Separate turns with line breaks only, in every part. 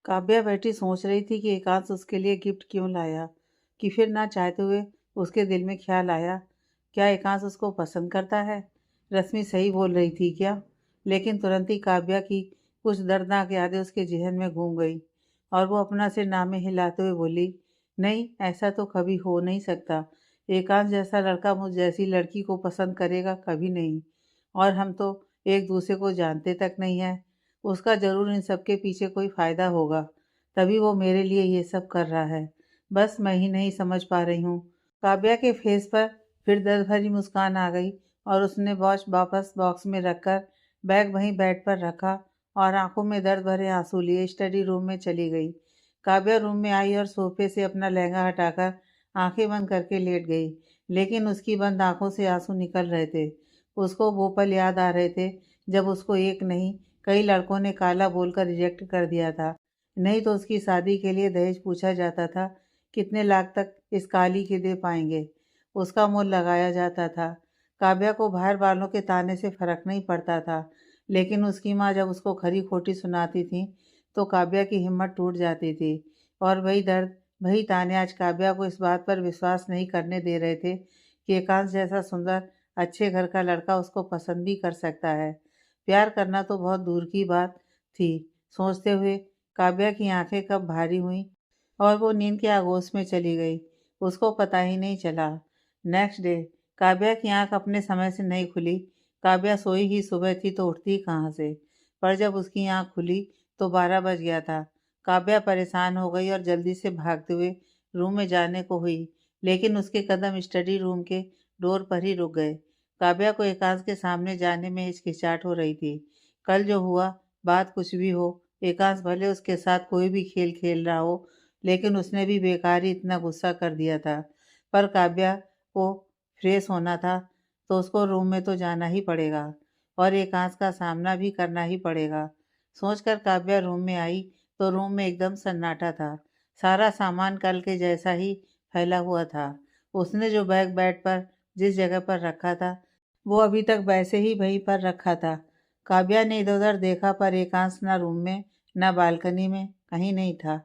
काव्या बैठी सोच रही थी कि एकांश उसके लिए गिफ्ट क्यों लाया, कि फिर ना चाहते हुए उसके दिल में ख्याल आया, क्या एकांश उसको पसंद करता है। रश्मि सही बोल रही थी क्या? लेकिन तुरंत ही काव्या की कुछ दर्दनाक यादें उसके जहन में घूम गई और वो अपना सिर नामे हिलाते हुए बोली, नहीं, ऐसा तो कभी हो नहीं सकता। एकांश जैसा लड़का मुझ जैसी लड़की को पसंद करेगा कभी नहीं। और हम तो एक दूसरे को जानते तक नहीं है। उसका ज़रूर इन सब के पीछे कोई फ़ायदा होगा, तभी वो मेरे लिए ये सब कर रहा है। बस मैं ही नहीं समझ पा रही हूँ। काव्या के फेस पर फिर दर्द भरी मुस्कान आ गई और उसने वॉच वापस बॉक्स में रखकर बैग वहीं बेड पर रखा और आंखों में दर्द भरे आंसू लिए स्टडी रूम में चली गई। काव्या रूम में आई और सोफे से अपना लहंगा हटाकर आंखें बंद करके लेट गई, लेकिन उसकी बंद आंखों से आंसू निकल रहे थे। उसको वो पल याद आ रहे थे जब उसको एक नहीं कई लड़कों ने काला बोलकर रिजेक्ट कर दिया था। नहीं तो उसकी शादी के लिए दहेज पूछा जाता था, कितने लाख तक इस काली के दे पाएंगे, उसका मोल लगाया जाता था। काव्या को बाहर वालों के ताने से फर्क नहीं पड़ता था, लेकिन उसकी माँ जब उसको खरी खोटी सुनाती थी तो काव्या की हिम्मत टूट जाती थी। और वही दर्द, वही ताने आज काव्या को इस बात पर विश्वास नहीं करने दे रहे थे कि एकांश जैसा सुंदर अच्छे घर का लड़का उसको पसंद भी कर सकता है। प्यार करना तो बहुत दूर की बात थी। सोचते हुए काव्या की आंखें कब भारी हुईं और वो नींद के आगोश में चली गई, उसको पता ही नहीं चला। नेक्स्ट डे काव्या की आंख अपने समय से नहीं खुली। काव्या सोई ही सुबह थी तो उठती कहाँ से, पर जब उसकी आंख खुली तो 12 बज गया था। काव्या परेशान हो गई और जल्दी से भागते हुए रूम में जाने को हुई, लेकिन उसके कदम स्टडी रूम के डोर पर ही रुक गए। काव्या को एकांश के सामने जाने में हिचकिचाहट हो रही थी। कल जो हुआ, बात कुछ भी हो, एकांश भले उसके साथ कोई भी खेल खेल रहा हो, लेकिन उसने भी बेकार ही इतना गुस्सा कर दिया था। पर काव्या को फ्रेश होना था तो उसको रूम में तो जाना ही पड़ेगा और एकांश का सामना भी करना ही पड़ेगा। सोचकर काव्या रूम में आई तो रूम में एकदम सन्नाटा था। सारा सामान कल के जैसा ही फैला हुआ था। उसने जो बैग बेड पर जिस जगह पर रखा था वो अभी तक वैसे ही वहीं पर रखा था। काव्या ने इधर उधर देखा पर एकांश ना रूम में ना बालकनी में कहीं नहीं था।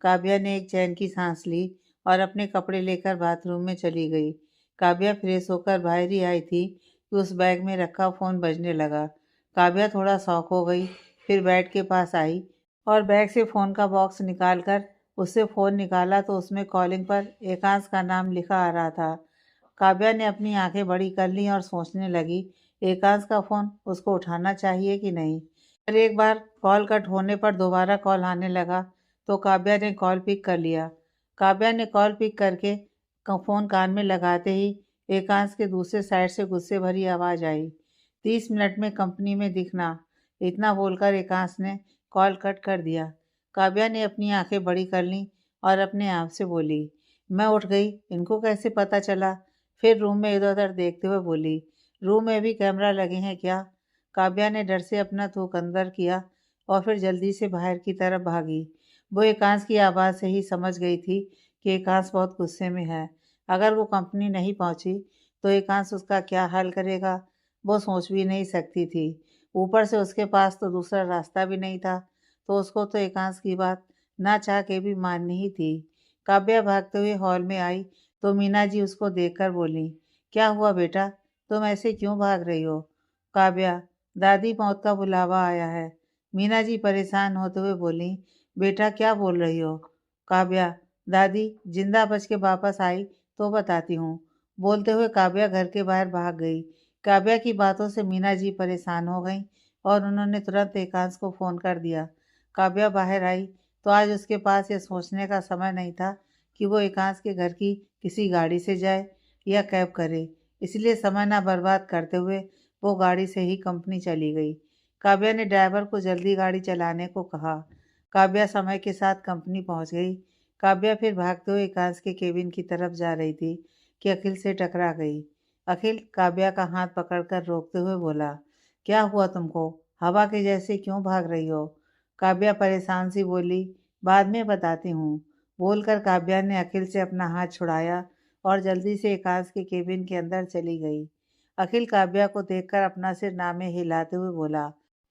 काव्या ने एक चैन की सांस ली और अपने कपड़े लेकर बाथरूम में चली गई। काव्या फ्रेश होकर बाहर ही आई थी कि उस बैग में रखा फ़ोन बजने लगा। काव्या थोड़ा शॉक हो गई, फिर बेड के पास आई और बैग से फ़ोन का बॉक्स निकालकर उससे फ़ोन निकाला तो उसमें कॉलिंग पर एकांश का नाम लिखा आ रहा था। काव्या ने अपनी आंखें बड़ी कर लीं और सोचने लगी, एकांश का फ़ोन उसको उठाना चाहिए कि नहीं। पर एक बार कॉल कट होने पर दोबारा कॉल आने लगा तो काव्या ने कॉल पिक कर लिया। काव्या ने कॉल पिक करके फ़ोन कान में लगाते ही एकांश के दूसरे साइड से गुस्से भरी आवाज़ आई, 30 मिनट में कंपनी में दिखना। इतना बोलकर एकांश ने कॉल कट कर दिया। काव्या ने अपनी आंखें बड़ी कर लीं और अपने आप से बोली, मैं उठ गई, इनको कैसे पता चला। फिर रूम में इधर उधर देखते हुए बोली, रूम में भी कैमरा लगे हैं क्या? काव्या ने डर से अपना थूक अंदर किया और फिर जल्दी से बाहर की तरफ भागी। वो एकांश की आवाज़ से ही समझ गई थी कि एकांश बहुत गुस्से में है। अगर वो कंपनी नहीं पहुंची तो एकांश उसका क्या हाल करेगा, वो सोच भी नहीं सकती थी। ऊपर से उसके पास तो दूसरा रास्ता भी नहीं था, तो उसको तो एकांश की बात ना चाह के भी माननी ही थी। काव्या भागते हुए हॉल में आई तो मीना जी उसको देखकर बोली, क्या हुआ बेटा, तुम ऐसे क्यों भाग रही हो? काव्या, दादी मौत का बुलावा आया है। मीना जी परेशान होते हुए बोली, बेटा क्या बोल रही हो? काव्या, दादी जिंदा बच के वापस आई तो बताती हूँ। बोलते हुए काव्या घर के बाहर भाग गई। काव्या की बातों से मीना जी परेशान हो गईं और उन्होंने तुरंत एकांश को फ़ोन कर दिया। काव्या बाहर आई तो आज उसके पास यह सोचने का समय नहीं था कि वो एकांश के घर की किसी गाड़ी से जाए या कैब करे, इसलिए समय ना बर्बाद करते हुए वो गाड़ी से ही कंपनी चली गई। काव्या ने ड्राइवर को जल्दी गाड़ी चलाने को कहा। काव्या समय के साथ कंपनी पहुंच गई। काव्या फिर भागते हुए एकांश के केबिन की तरफ जा रही थी कि अखिल से टकरा गई। अखिल काव्या का हाथ पकड़कर रोकते हुए बोला, क्या हुआ तुमको, हवा के जैसे क्यों भाग रही हो? काव्या परेशान सी बोली, बाद में बताती हूँ। बोलकर काव्या ने अखिल से अपना हाथ छुड़ाया और जल्दी से एकांश के केबिन के अंदर चली गई। अखिल काव्या को देखकर अपना सिर नामे हिलाते हुए बोला,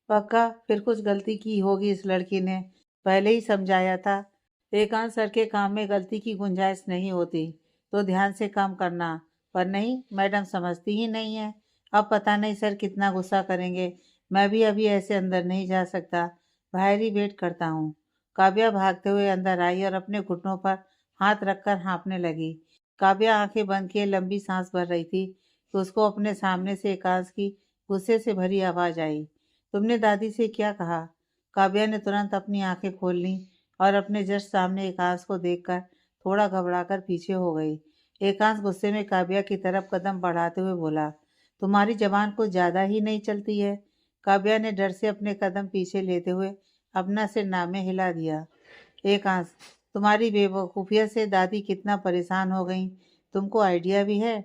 पक्का फिर कुछ गलती की होगी इस लड़की ने, पहले ही समझाया था। एकांत सर के काम में गलती की गुंजाइश नहीं होती तो ध्यान से काम करना, पर नहीं, मैडम समझती ही नहीं है। अब पता नहीं सर कितना गुस्सा करेंगे। मैं भी अभी ऐसे अंदर नहीं जा सकता, बाहर ही वेट करता हूँ। काव्या भागते हुए अंदर आई और अपने घुटनों पर हाथ रखकर हाँफने लगी। काव्या आंखें बंद किए लंबी सांस भर रही थी तो उसको अपने सामने से एकांत की गुस्से से भरी आवाज आई। तुमने दादी से क्या कहा? काव्या ने तुरंत अपनी आंखें खोल ली और अपने जस्ट सामने एकांश को देखकर थोड़ा घबराकर पीछे हो गई। एकांश गुस्से में काव्या की तरफ कदम बढ़ाते हुए बोला, तुम्हारी जबान कुछ ज्यादा ही नहीं चलती है। काव्या ने डर से अपने कदम पीछे लेते हुए अपना सिर नामे हिला दिया। एकांश, तुम्हारी बेवकूफियत से दादी कितना परेशान हो गई, तुमको आइडिया भी है?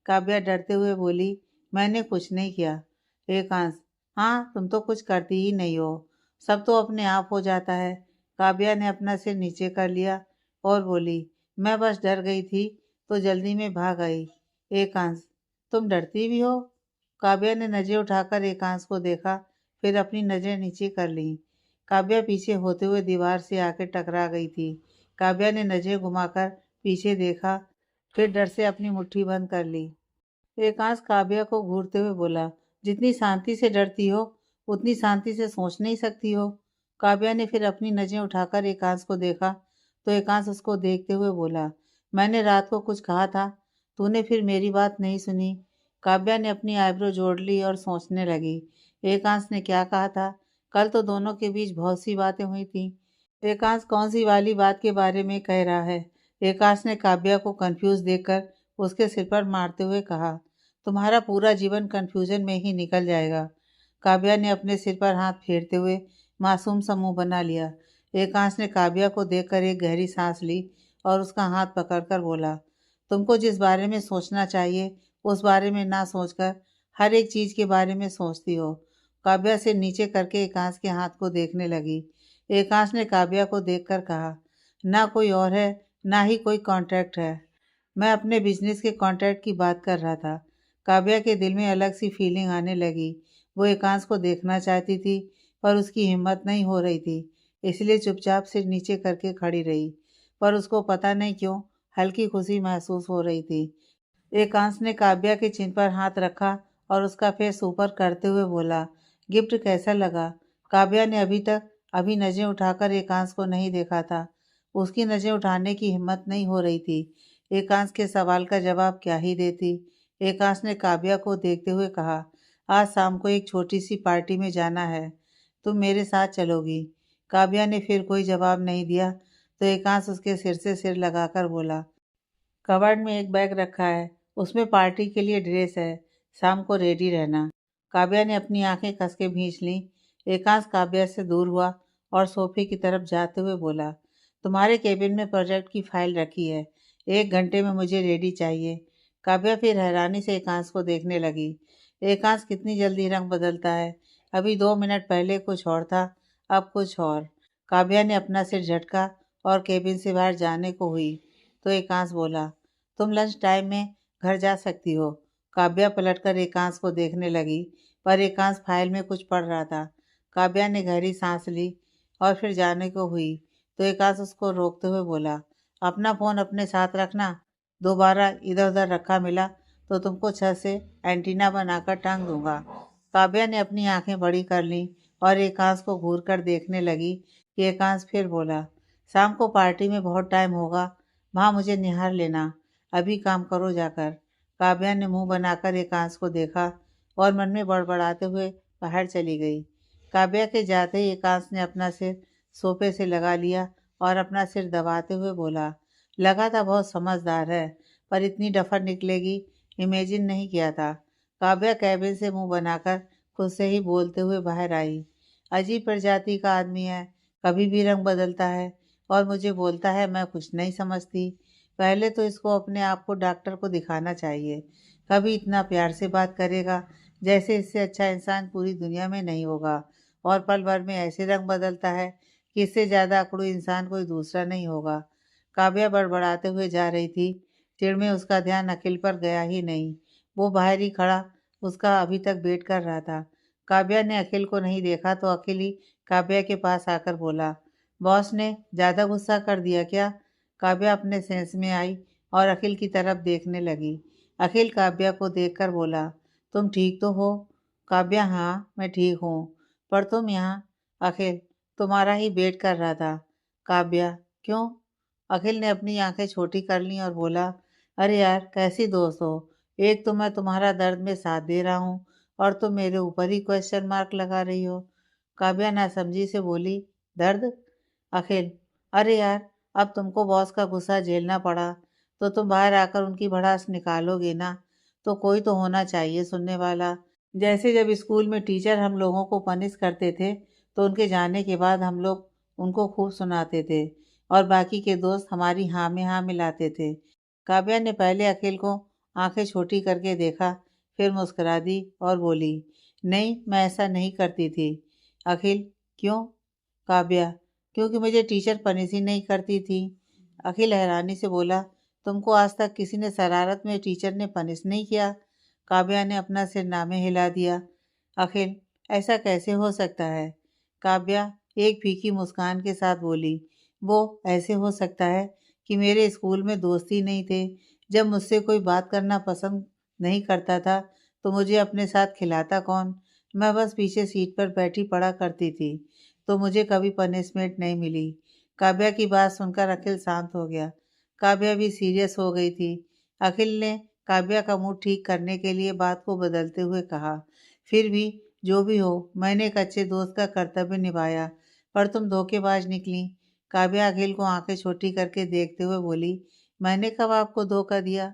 काव्या डरते हुए बोली, मैंने कुछ नहीं किया। एकांश, हाँ, तुम तो कुछ करती ही नहीं हो, सब तो अपने आप हो जाता है। काव्या ने अपना सिर नीचे कर लिया और बोली, मैं बस डर गई थी तो जल्दी में भाग आई। एकांश, तुम डरती भी हो? काव्या ने नजरें उठाकर एकांश को देखा, फिर अपनी नजरें नीचे कर ली। काव्या पीछे होते हुए दीवार से आकर टकरा गई थी। काव्या ने नजरें घुमाकर पीछे देखा, फिर डर से अपनी मुट्ठी बंद कर ली। एकांश काव्या को घूरते हुए बोला, जितनी शांति से डरती हो उतनी शांति से सोच नहीं सकती हो। काव्या ने फिर अपनी नजरें उठाकर एकांश को देखा तो एकांश उसको देखते हुए बोला, मैंने रात को कुछ कहा था, तूने फिर मेरी बात नहीं सुनी। काव्या ने अपनी आईब्रो जोड़ ली और सोचने लगी। एकांश ने क्या कहा था? कल तो दोनों के बीच बहुत सी बातें हुई थी। एकांश कौन सी वाली बात के बारे में कह रहा है? एकांश ने काव्या को कंफ्यूज देखकर उसके सिर पर मारते हुए कहा, तुम्हारा पूरा जीवन कंफ्यूजन में ही निकल जाएगा। काव्या ने अपने सिर पर हाथ फेरते हुए मासूम सा मुंह बना लिया। एकांश ने काव्या को देखकर एक गहरी सांस ली और उसका हाथ पकड़कर बोला, तुमको जिस बारे में सोचना चाहिए उस बारे में ना सोचकर हर एक चीज के बारे में सोचती हो। काव्या से नीचे करके एकांश के हाथ को देखने लगी। एकांश ने काव्या को देखकर कहा, ना कोई और है, ना ही कोई कॉन्ट्रैक्ट है। मैं अपने बिजनेस के कॉन्ट्रैक्ट की बात कर रहा था। काव्या के दिल में अलग सी फीलिंग आने लगी। वो एकांश को देखना चाहती थी पर उसकी हिम्मत नहीं हो रही थी, इसलिए चुपचाप सिर नीचे करके खड़ी रही। पर उसको पता नहीं क्यों हल्की खुशी महसूस हो रही थी। एकांश ने काव्या के चिन पर हाथ रखा और उसका फेस ऊपर करते हुए बोला, गिफ्ट कैसा लगा? काव्या ने अभी नजरें उठाकर एकांश को नहीं देखा था। उसकी नजरें उठाने की हिम्मत नहीं हो रही थी। एकांश के सवाल का जवाब क्या ही देती। एकांश ने काव्या को देखते हुए कहा, आज शाम को एक छोटी सी पार्टी में जाना है, तुम मेरे साथ चलोगी? काव्या ने फिर कोई जवाब नहीं दिया तो एकांश उसके सिर से सिर लगाकर बोला, कबर्ड में एक बैग रखा है, उसमें पार्टी के लिए ड्रेस है, शाम को रेडी रहना। काव्या ने अपनी आंखें कस के भींच लीं। एकांश काव्या से दूर हुआ और सोफे की तरफ जाते हुए बोला, तुम्हारे केबिन में प्रोजेक्ट की फाइल रखी है, 1 घंटे में मुझे रेडी चाहिए। काव्या फिर हैरानी से एकांश को देखने लगी। एकांश कितनी जल्दी रंग बदलता है, अभी 2 मिनट पहले कुछ और था, अब कुछ और। काव्या ने अपना सिर झटका और केबिन से बाहर जाने को हुई तो एकांश बोला, तुम लंच टाइम में घर जा सकती हो। काव्या पलटकर एकांश को देखने लगी पर एकांश फाइल में कुछ पढ़ रहा था। काव्या ने गहरी सांस ली और फिर जाने को हुई तो एकांश उसको रोकते हुए बोला, अपना फ़ोन अपने साथ रखना, दोबारा इधर उधर रखा मिला तो तुमको छत से एंटीना बनाकर टांग दूंगा। काव्या ने अपनी आंखें बड़ी कर लीं और एकांश को घूर कर देखने लगी कि एकांश फिर बोला, शाम को पार्टी में बहुत टाइम होगा, वहाँ मुझे निहार लेना, अभी काम करो जाकर। काव्या ने मुंह बनाकर एकांश को देखा और मन में बड़बड़ाते हुए बाहर चली गई। काव्या के जाते ही एकांश ने अपना सिर सोफे से लगा लिया और अपना सिर दबाते हुए बोला, लगा था बहुत समझदार है, पर इतनी डफर निकलेगी इमेजिन नहीं किया था। काव्या कैबिन से मुंह बनाकर खुद से ही बोलते हुए बाहर आई। अजीब प्रजाति का आदमी है, कभी भी रंग बदलता है और मुझे बोलता है मैं कुछ नहीं समझती। पहले तो इसको अपने आप को डॉक्टर को दिखाना चाहिए। कभी इतना प्यार से बात करेगा जैसे इससे अच्छा इंसान पूरी दुनिया में नहीं होगा, और पल भर में ऐसे रंग बदलता है कि इससे ज़्यादा अकड़ू इंसान कोई दूसरा नहीं होगा। काव्या बड़बड़ाते हुए जा रही थी। चिड़ में उसका ध्यान अखिल पर गया ही नहीं। वो बाहर ही खड़ा उसका अभी तक वेट कर रहा था। काव्या ने अखिल को नहीं देखा तो अखिल ही काव्या के पास आकर बोला, बॉस ने ज़्यादा गुस्सा कर दिया क्या? काव्या अपने सेंस में आई और अखिल की तरफ देखने लगी। अखिल काव्या को देखकर बोला, तुम ठीक तो हो? काव्या, हाँ मैं ठीक हूँ। पर तुम यहाँ? अखिल, तुम्हारा ही वेट कर रहा था। काव्या, क्यों? अखिल ने अपनी आंखें छोटी कर लीं और बोला, अरे यार कैसी दोस्त हो? एक तो मैं तुम्हारा दर्द में साथ दे रहा हूँ और तुम मेरे ऊपर ही क्वेश्चन मार्क लगा रही हो। काव्या नासमझी से बोली, दर्द? अखिल, अरे यार, अब तुमको बॉस का गुस्सा झेलना पड़ा तो तुम बाहर आकर उनकी भड़ास निकालोगे ना, तो कोई तो होना चाहिए सुनने वाला। जैसे जब स्कूल में टीचर हम लोगों को पनिश करते थे तो उनके जाने के बाद हम लोग उनको खूब सुनाते थे और बाकी के दोस्त हमारी हाँ में हाँ मिलाते थे। काव्या ने पहले अखिल को आंखें छोटी करके देखा, फिर मुस्कुरा दी और बोली, नहीं मैं ऐसा नहीं करती थी। अखिल, क्यों? काव्या, क्योंकि मुझे टीचर पनिश ही नहीं करती थी। अखिल हैरानी से बोला, तुमको आज तक किसी ने शरारत में टीचर ने पनिश नहीं किया? काव्या ने अपना सिर नामे हिला दिया। अखिल, ऐसा कैसे हो सकता है? काव्या एक फीकी मुस्कान के साथ बोली, वो ऐसे हो सकता है कि मेरे स्कूल में दोस्त ही नहीं थे। जब मुझसे कोई बात करना पसंद नहीं करता था तो मुझे अपने साथ खिलाता कौन? मैं बस पीछे सीट पर बैठी पड़ा करती थी, तो मुझे कभी पनिशमेंट नहीं मिली। काव्या की बात सुनकर अखिल शांत हो गया। काव्या भी सीरियस हो गई थी। अखिल ने काव्या का मूड ठीक करने के लिए बात को बदलते हुए कहा, फिर भी जो भी हो, मैंने एक अच्छे दोस्त का कर्तव्य निभाया, पर तुम धोखेबाज निकली। काव्या अखिल को आंखें छोटी करके देखते हुए बोली, मैंने कब आपको धोखा दिया?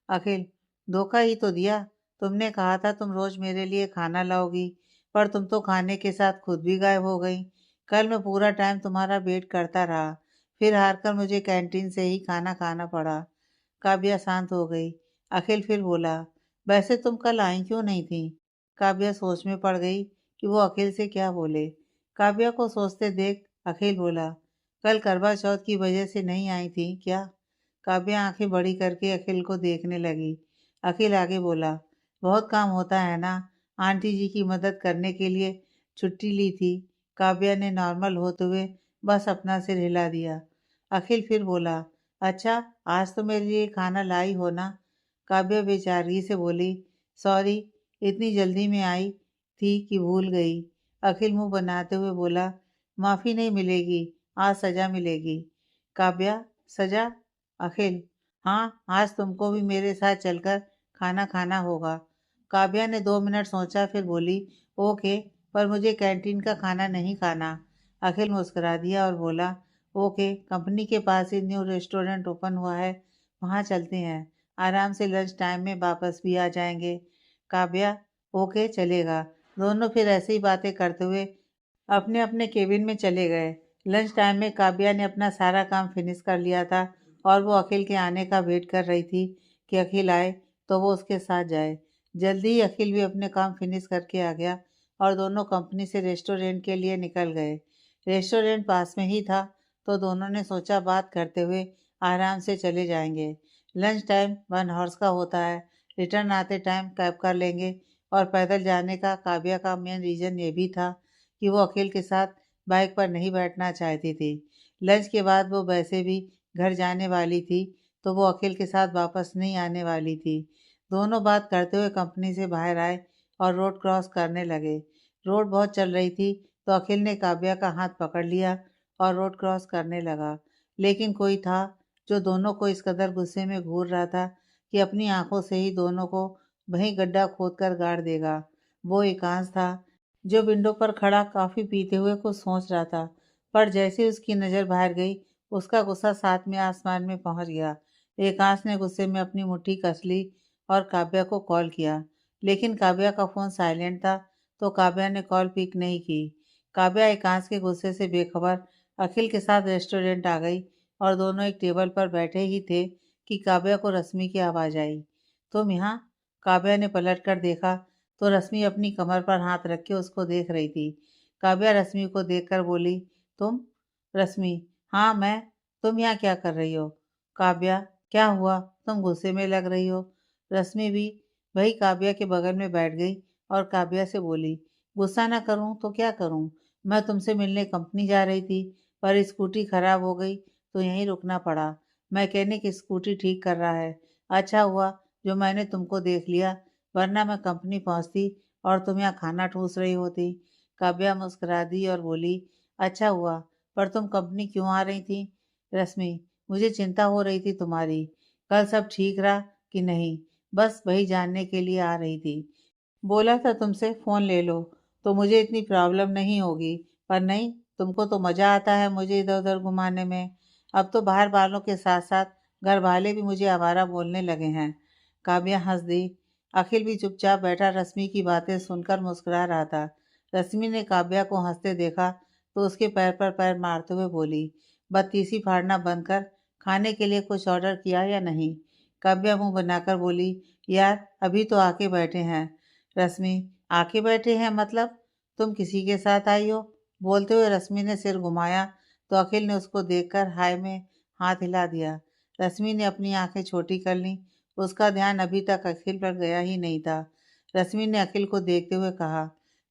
अखिल, धोखा ही तो दिया। तुमने कहा था तुम रोज मेरे लिए खाना लाओगी, पर तुम तो खाने के साथ खुद भी गायब हो गई। कल मैं पूरा टाइम तुम्हारा वेट करता रहा, फिर हारकर मुझे कैंटीन से ही खाना खाना पड़ा। काव्या शांत हो गई। अखिल फिर बोला, वैसे तुम कल आई क्यों नहीं थी? काव्या सोच में पड़ गई कि वो अखिल से क्या बोले। काव्या को सोचते देख अखिल बोला, कल करवा चौथ की वजह से नहीं आई थी क्या? काव्या आंखें बड़ी करके अखिल को देखने लगी। अखिल आगे बोला, बहुत काम होता है ना, आंटी जी की मदद करने के लिए छुट्टी ली थी। काव्या ने नॉर्मल होते हुए बस अपना सिर हिला दिया। अखिल फिर बोला, अच्छा आज तो मेरे लिए खाना लाई हो ना? काव्या बेचारगी से बोली, सॉरी, इतनी जल्दी में आई थी कि भूल गई। अखिल मुंह बनाते हुए बोला, माफ़ी नहीं मिलेगी, आज सज़ा मिलेगी। काव्या, सज़ा? अखिल, हाँ, आज तुमको भी मेरे साथ चलकर खाना खाना होगा। काव्या ने 2 मिनट सोचा फिर बोली, ओके, पर मुझे कैंटीन का खाना नहीं खाना। अखिल मुस्कुरा दिया और बोला, ओके, कंपनी के पास ही न्यू रेस्टोरेंट ओपन हुआ है, वहाँ चलते हैं। आराम से लंच टाइम में वापस भी आ जाएंगे। काव्या, ओके चलेगा। दोनों फिर ऐसे ही बातें करते हुए अपने अपने केबिन में चले गए। लंच टाइम में काव्या ने अपना सारा काम फिनिश कर लिया था और वो अखिल के आने का वेट कर रही थी कि अखिल आए तो वो उसके साथ जाए। जल्दी ही अखिल भी अपने काम फिनिश करके आ गया और दोनों कंपनी से रेस्टोरेंट के लिए निकल गए। रेस्टोरेंट पास में ही था तो दोनों ने सोचा बात करते हुए आराम से चले जाएंगे। लंच टाइम 1 हॉर्स का होता है, रिटर्न आते टाइम कैब कर लेंगे। और पैदल जाने का काव्या का मेन रीज़न ये भी था कि वो अखिल के साथ बाइक पर नहीं बैठना चाहती थी। लंच के बाद वो वैसे भी घर जाने वाली थी तो वो अखिल के साथ वापस नहीं आने वाली थी। दोनों बात करते हुए कंपनी से बाहर आए और रोड क्रॉस करने लगे। रोड बहुत चल रही थी तो अखिल ने काव्या का हाथ पकड़ लिया और रोड क्रॉस करने लगा। लेकिन कोई था जो दोनों को इस कदर गुस्से में घूर रहा था कि अपनी आंखों से ही दोनों को वहीं गड्ढा खोदकर गाड़ देगा। वो एकांश था जो विंडो पर खड़ा कॉफी पीते हुए कुछ सोच रहा था, पर जैसे ही उसकी नज़र बाहर गई उसका गुस्सा साथ में आसमान में पहुंच गया। एकांश ने गुस्से में अपनी मुट्ठी कस ली और काव्या को कॉल किया, लेकिन काव्या का फ़ोन साइलेंट था तो काव्या ने कॉल पिक नहीं की। काव्या एकांश के गुस्से से बेखबर अखिल के साथ रेस्टोरेंट आ गई और दोनों एक टेबल पर बैठे ही थे कि काव्या को रश्मि की आवाज़ आई, तुम यहाँ? काव्या ने पलट कर देखा तो रश्मि अपनी कमर पर हाथ रख के उसको देख रही थी। काव्या रश्मि को देखकर बोली, तुम? रश्मि, हाँ मैं। तुम यहाँ क्या कर रही हो? काव्या, क्या हुआ, तुम गुस्से में लग रही हो? रश्मि भी वही काव्या के बगल में बैठ गई और काव्या से बोली, गुस्सा ना करूं तो क्या करूं? मैं तुमसे मिलने कंपनी जा रही थी, पर स्कूटी खराब हो गई तो यहीं रुकना पड़ा। मैकेनिक स्कूटी ठीक कर रहा है। अच्छा हुआ जो मैंने तुमको देख लिया, वरना मैं कंपनी पहुंचती और तुम यहाँ खाना ठूस रही होती। काव्या मुस्कुरा दी और बोली, अच्छा हुआ, पर तुम कंपनी क्यों आ रही थी? रश्मि, मुझे चिंता हो रही थी तुम्हारी। कल सब ठीक रहा कि नहीं, बस वही जानने के लिए आ रही थी। बोला था तुमसे फ़ोन ले लो तो मुझे इतनी प्रॉब्लम नहीं होगी, पर नहीं, तुमको तो मज़ा आता है मुझे इधर-उधर घुमाने में। अब तो बाहर वालों के साथ-साथ घर वाले भी मुझे आवारा बोलने लगे हैं। काव्या हँस दी। अखिल भी चुपचाप बैठा रश्मि की बातें सुनकर मुस्कुरा रहा था। रश्मि ने काव्या को हँसते देखा तो उसके पैर पर पैर मारते हुए बोली, बत्तीसी फाड़ना बंद कर, खाने के लिए कुछ ऑर्डर किया या नहीं? काव्या मुँह बनाकर बोली, यार अभी तो आके बैठे हैं। रश्मि, आके बैठे हैं मतलब तुम किसी के साथ आई हो? बोलते हुए रश्मि ने सिर घुमाया तो अखिल ने उसको देखकर हाय में हाथ हिला दिया। रश्मि ने अपनी आंखें छोटी कर लीं। उसका ध्यान अभी तक अखिल पर गया ही नहीं था। रश्मि ने अखिल को देखते हुए कहा,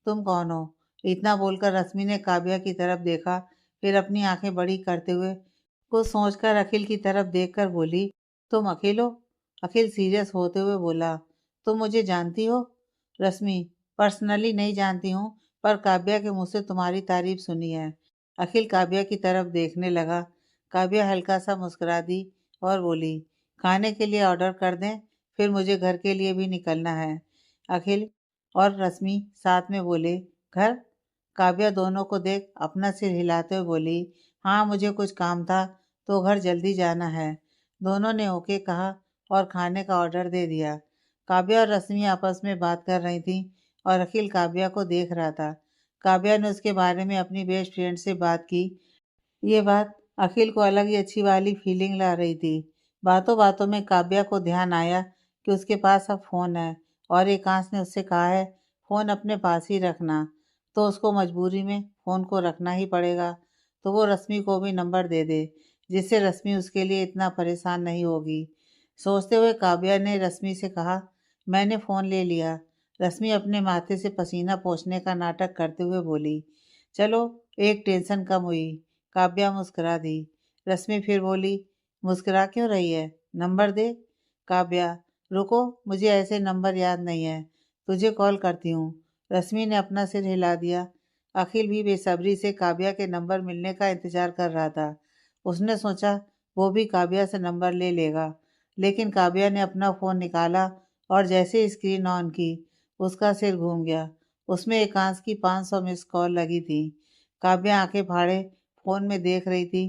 तुम कौन हो? इतना बोलकर रश्मि ने काव्या की तरफ देखा, फिर अपनी आंखें बड़ी करते हुए कुछ सोचकर अखिल की तरफ देखकर बोली, तुम अखिल हो? अखिल सीरियस होते हुए बोला, तुम मुझे जानती हो? रश्मि, पर्सनली नहीं जानती हूँ, पर काव्या के मुंह से तुम्हारी तारीफ सुनी है। अखिल काव्या की तरफ देखने लगा। काव्या हल्का सा मुस्कुरा दी और बोली, खाने के लिए ऑर्डर कर दें, फिर मुझे घर के लिए भी निकलना है। अखिल और रश्मि साथ में बोले, घर? काव्या दोनों को देख अपना सिर हिलाते हुए बोली, हाँ मुझे कुछ काम था तो घर जल्दी जाना है। दोनों ने ओके कहा और खाने का ऑर्डर दे दिया। काव्या और रश्मि आपस में बात कर रही थी और अखिल काव्या को देख रहा था। काव्या ने उसके बारे में अपनी बेस्ट फ्रेंड से बात की। ये बात अखिल को अलग ही अच्छी वाली फीलिंग ला रही थी। बातों बातों में काव्या को ध्यान आया कि उसके पास अब फ़ोन है और एकांश ने उससे कहा है फ़ोन अपने पास ही रखना, तो उसको मजबूरी में फ़ोन को रखना ही पड़ेगा। तो वो रश्मि को भी नंबर दे दे, जिससे रश्मि उसके लिए इतना परेशान नहीं होगी। सोचते हुए काव्या ने रश्मि से कहा, मैंने फ़ोन ले लिया। रश्मि अपने माथे से पसीना पोंछने का नाटक करते हुए बोली, चलो एक टेंशन कम हुई। काव्या मुस्कुरा दी। रश्मि फिर बोली, मुस्कुरा क्यों रही है? नंबर दे। काव्या, रुको, मुझे ऐसे नंबर याद नहीं है, तुझे कॉल करती हूँ। रश्मि ने अपना सिर हिला दिया। अखिल भी बेसब्री से काव्या के नंबर मिलने का इंतजार कर रहा था। उसने सोचा वो भी काव्या से नंबर ले लेगा, लेकिन काव्या ने अपना फ़ोन निकाला और जैसे ही स्क्रीन ऑन की, उसका सिर घूम गया। उसमें एकांश की 500 मिस कॉल लगी थी। काव्या आंखें फाड़े फ़ोन में देख रही थी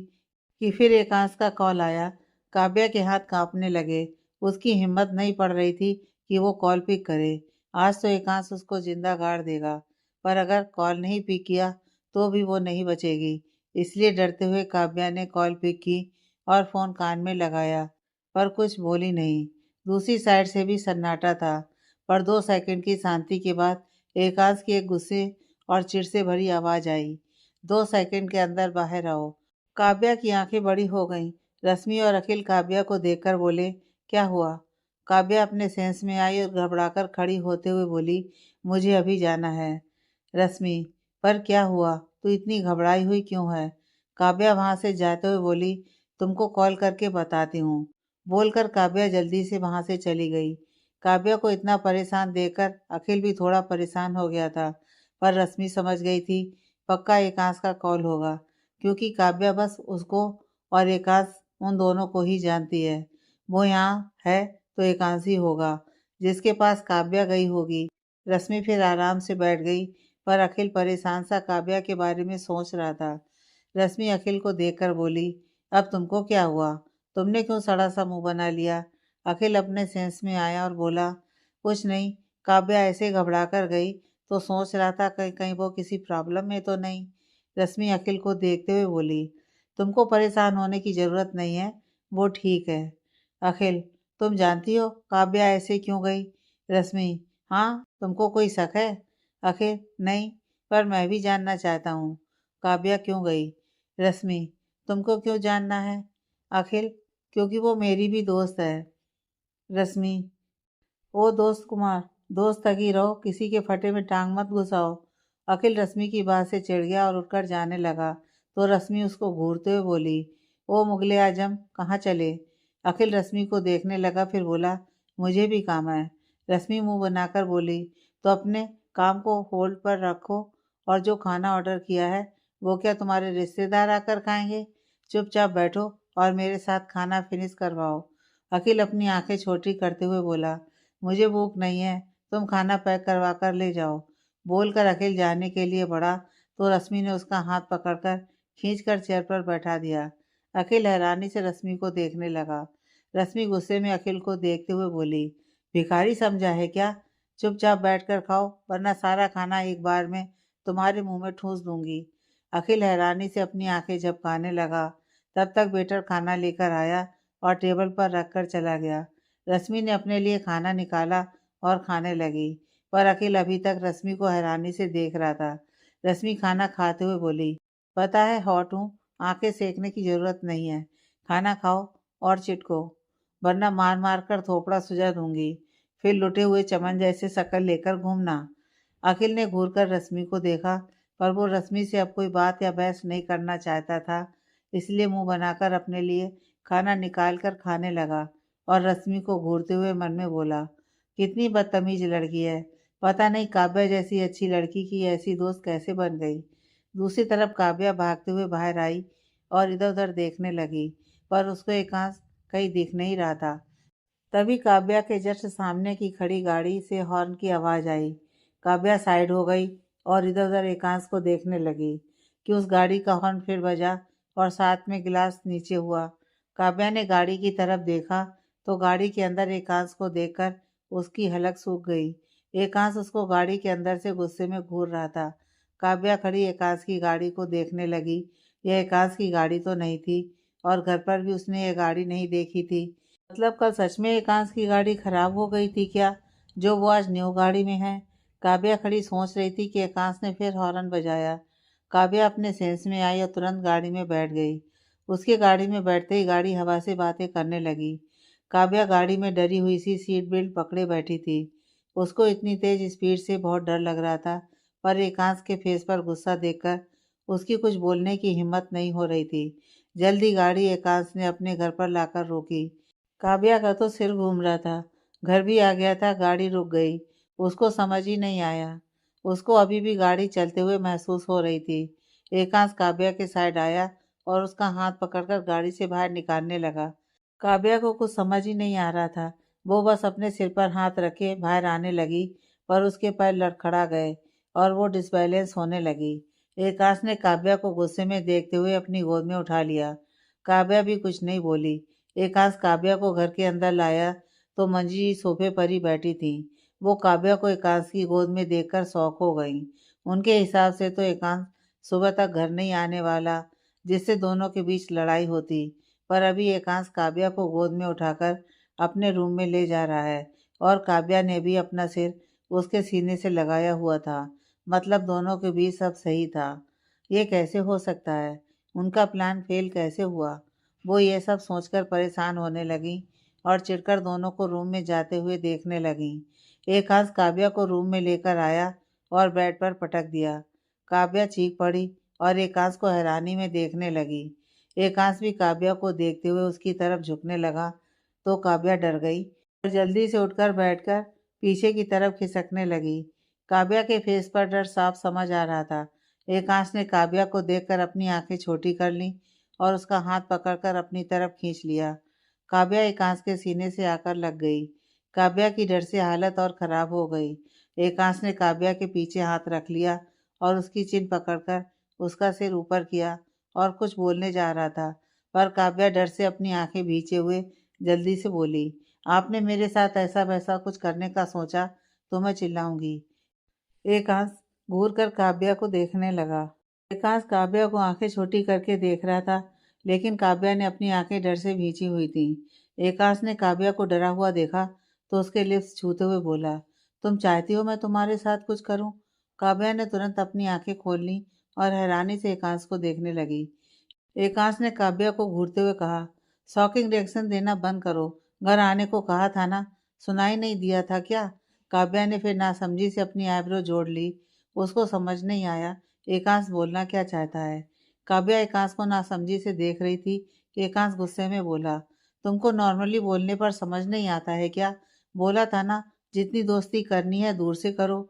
कि फिर एकांश का कॉल आया। काव्या के हाथ कांपने लगे। उसकी हिम्मत नहीं पड़ रही थी कि वो कॉल पिक करे। आज तो एकांश उसको जिंदा गाड़ देगा, पर अगर कॉल नहीं पिक किया तो भी वो नहीं बचेगी। इसलिए डरते हुए काव्या ने कॉल पिक की और फ़ोन कान में लगाया, पर कुछ बोली नहीं। दूसरी साइड से भी सन्नाटा था, पर 2 सेकंड की शांति के बाद एकांश की एक गुस्से और चिढ़ से भरी आवाज़ आई, 2 सेकंड के अंदर बाहर आओ। काव्या की आंखें बड़ी हो गईं। रश्मि और अखिल काव्या को देखकर बोले, क्या हुआ? काव्या अपने सेंस में आई और घबराकर खड़ी होते हुए बोली, मुझे अभी जाना है। रश्मि, पर क्या हुआ? तू इतनी घबराई हुई क्यों है? काव्या वहां से जाते हुए बोली, तुमको कॉल करके बताती हूँ। बोलकर काव्या जल्दी से वहां से चली गई। काव्या को इतना परेशान देखकर अखिल भी थोड़ा परेशान हो गया था, पर रश्मि समझ गई थी पक्का एकांश का कॉल होगा, क्योंकि काव्या बस उसको और एकांश उन दोनों को ही जानती है। वो यहाँ है तो एकांश ही होगा जिसके पास काव्या गई होगी। रश्मि फिर आराम से बैठ गई, पर अखिल परेशान सा काव्या के बारे में सोच रहा था। रश्मि अखिल को देखकर बोली, अब तुमको क्या हुआ? तुमने क्यों सड़ा सा मुंह बना लिया? अखिल अपने सेंस में आया और बोला, कुछ नहीं, काव्या ऐसे घबरा कर गई तो सोच रहा था कहीं कहीं वो किसी प्रॉब्लम में तो नहीं। रश्मि अखिल को देखते हुए बोली, तुमको परेशान होने की ज़रूरत नहीं है, वो ठीक है। अखिल, तुम जानती हो काव्या ऐसे क्यों गई? रश्मि, हाँ, तुमको कोई शक है? अखिल, नहीं, पर मैं भी जानना चाहता हूँ, काव्या क्यों गई? रश्मि, तुमको क्यों जानना है? अखिल, क्योंकि वो मेरी भी दोस्त है। रश्मि, ओ दोस्त कुमार, दोस्त तक ही रहो, किसी के फटे में टांग मत घुसाओ। अखिल रश्मि की बात से चिढ़ गया और उठकर जाने लगा तो रश्मि उसको घूरते हुए बोली, ओ मुगले आजम, कहाँ चले? अखिल रश्मि को देखने लगा, फिर बोला, मुझे भी काम है। रश्मि मुंह बनाकर बोली, तो अपने काम को होल्ड पर रखो, और जो खाना ऑर्डर किया है वो क्या तुम्हारे रिश्तेदार आकर खाएंगे? चुपचाप बैठो और मेरे साथ खाना फिनिश करवाओ। अखिल अपनी आंखें छोटी करते हुए बोला, मुझे भूख नहीं है, तुम खाना पैक करवा कर ले जाओ। बोलकर अखिल जाने के लिए बढ़ा तो रश्मि ने उसका हाथ पकड़कर खींचकर चेयर पर बैठा दिया। अखिल हैरानी से रश्मि को देखने लगा। रश्मि गुस्से में अखिल को देखते हुए बोली, भिखारी समझा है क्या? चुपचाप बैठकर खाओ, वरना सारा खाना एक बार में तुम्हारे मुंह में ठूंस दूंगी। अखिल हैरानी से अपनी आंखें झपकाने लगा। तब तक वेटर खाना लेकर आया और टेबल पर रखकर चला गया। रश्मि ने अपने लिए खाना निकाला और खाने लगी, पर अखिल अभी तक रश्मि को हैरानी से देख रहा था। रश्मि खाना खाते हुए बोली, पता है हॉट हूँ, आंखें सेकने की जरूरत नहीं है। खाना खाओ और चिटको, वरना मार मार कर थोपड़ा सुझा दूंगी। फिर लुटे हुए चमन जैसे शक्ल लेकर घूमना। अखिल ने घूरकर रश्मि को देखा, पर वो रश्मि से अब कोई बात या बहस नहीं करना चाहता था, इसलिए मुंह बनाकर अपने लिए खाना निकाल कर खाने लगा और रश्मि को घूरते हुए मन में बोला, कितनी बदतमीज लड़की है, पता नहीं काव्या जैसी अच्छी लड़की की ऐसी दोस्त कैसे बन गई। दूसरी तरफ काव्या भागते हुए बाहर आई और इधर उधर देखने लगी, पर उसको एकांश कहीं दिख नहीं रहा था। तभी काव्या के जस्ट सामने की खड़ी गाड़ी से हॉर्न की आवाज़ आई। काव्या साइड हो गई और इधर उधर एकांश को देखने लगी कि उस गाड़ी का हॉर्न फिर बजा और साथ में गिलास नीचे हुआ। काव्या ने गाड़ी की तरफ देखा तो गाड़ी के अंदर एकांश को देखकर उसकी हलक सूख गई। एकांश उसको गाड़ी के अंदर से गुस्से में घूर रहा था। काव्या खड़ी एकांश की गाड़ी को देखने लगी। यह एकांश की गाड़ी तो नहीं थी, और घर पर भी उसने यह गाड़ी नहीं देखी थी। मतलब कल सच में एकांश की गाड़ी खराब हो गई थी क्या, जो वो आज न्यू गाड़ी में है? काव्या खड़ी सोच रही थी कि एकांश ने फिर हॉर्न बजाया। काव्या अपने सेंस में आई और तुरंत गाड़ी में बैठ गई। उसकी गाड़ी में बैठते ही गाड़ी हवा से बातें करने लगी। काव्या गाड़ी में डरी हुई सी सीट बेल्ट पकड़े बैठी थी। उसको इतनी तेज स्पीड से बहुत डर लग रहा था, पर एकांश के फेस पर गुस्सा देखकर उसकी कुछ बोलने की हिम्मत नहीं हो रही थी। जल्दी गाड़ी एकांश ने अपने घर पर लाकर रोकी। काव्या का तो सिर घूम रहा था। घर भी आ गया था, गाड़ी रुक गई। उसको समझ ही नहीं आया। उसको अभी भी गाड़ी चलते हुए महसूस हो रही थी। एकांश काव्या के साइड आया और उसका हाथ पकड़कर गाड़ी से बाहर निकालने लगा। काव्या को कुछ समझ ही नहीं आ रहा था। वो बस अपने सिर पर हाथ रखे बाहर आने लगी, पर उसके पैर लड़खड़ा गए और वो डिसबैलेंस होने लगी। एकांश ने काव्या को गुस्से में देखते हुए अपनी गोद में उठा लिया। काव्या भी कुछ नहीं बोली। एकांश काव्या को घर के अंदर लाया तो मंजी सोफे पर ही बैठी थी। वो काव्या को एकांश की गोद में देखकर शॉक हो गई। उनके हिसाब से तो एकांश सुबह तक घर नहीं आने वाला, जिससे दोनों के बीच लड़ाई होती। पर अभी एकांश काव्या को गोद में उठाकर अपने रूम में ले जा रहा है, और काव्या ने भी अपना सिर उसके सीने से लगाया हुआ था। मतलब दोनों के बीच सब सही था। ये कैसे हो सकता है? उनका प्लान फेल कैसे हुआ? वो ये सब सोचकर परेशान होने लगी और चिढ़कर दोनों को रूम में जाते हुए देखने लगी। एकांश काव्या को रूम में लेकर आया और बेड पर पटक दिया। काव्या चीख पड़ी और एकांश को हैरानी में देखने लगी। एकांश भी काव्या को देखते हुए उसकी तरफ झुकने लगा तो काव्या डर गई और जल्दी से उठकर बैठकर पीछे की तरफ खिसकने लगी। काव्या के फेस पर डर साफ समझ आ रहा था। एकांश ने काव्या को देखकर अपनी आंखें छोटी कर लीं और उसका हाथ पकड़कर अपनी तरफ खींच लिया। काव्या एकांश के सीने से आकर लग गई। काव्या की डर से हालत और खराब हो गई। एकांश ने काव्या के पीछे हाथ रख लिया और उसकी चिन पकड़कर उसका सिर ऊपर किया और कुछ बोलने जा रहा था, पर काव्या डर से अपनी आंखें भींचे हुए जल्दी से बोली, आपने मेरे साथ ऐसा वैसा कुछ करने का सोचा तो मैं चिल्लाऊंगी। एकांश घूर कर काव्या को देखने लगा। एकांश काव्या को आंखें छोटी करके देख रहा था, लेकिन काव्या ने अपनी आंखें डर से भींची हुई थी। एकांश ने काव्या को डरा हुआ देखा तो उसके लिप्स छूते हुए बोला, तुम चाहती हो मैं तुम्हारे साथ कुछ करूं? काव्या ने तुरंत अपनी आंखें खोल ली और हैरानी से एकांश को देखने लगी। एकांश ने काव्या को घूरते हुए कहा, शॉकिंग रिएक्शन देना बंद करो। घर आने को कहा था ना, सुनाई नहीं दिया था क्या? काव्या ने फिर नासमझी से अपनी आईब्रो जोड़ ली। उसको समझ नहीं आया एकांश बोलना क्या चाहता है। काव्या एकांश को नासमझी से देख रही थी कि एकांश गुस्से में बोला, तुमको नॉर्मली बोलने पर समझ नहीं आता है क्या? बोला था ना, जितनी दोस्ती करनी है दूर से करो।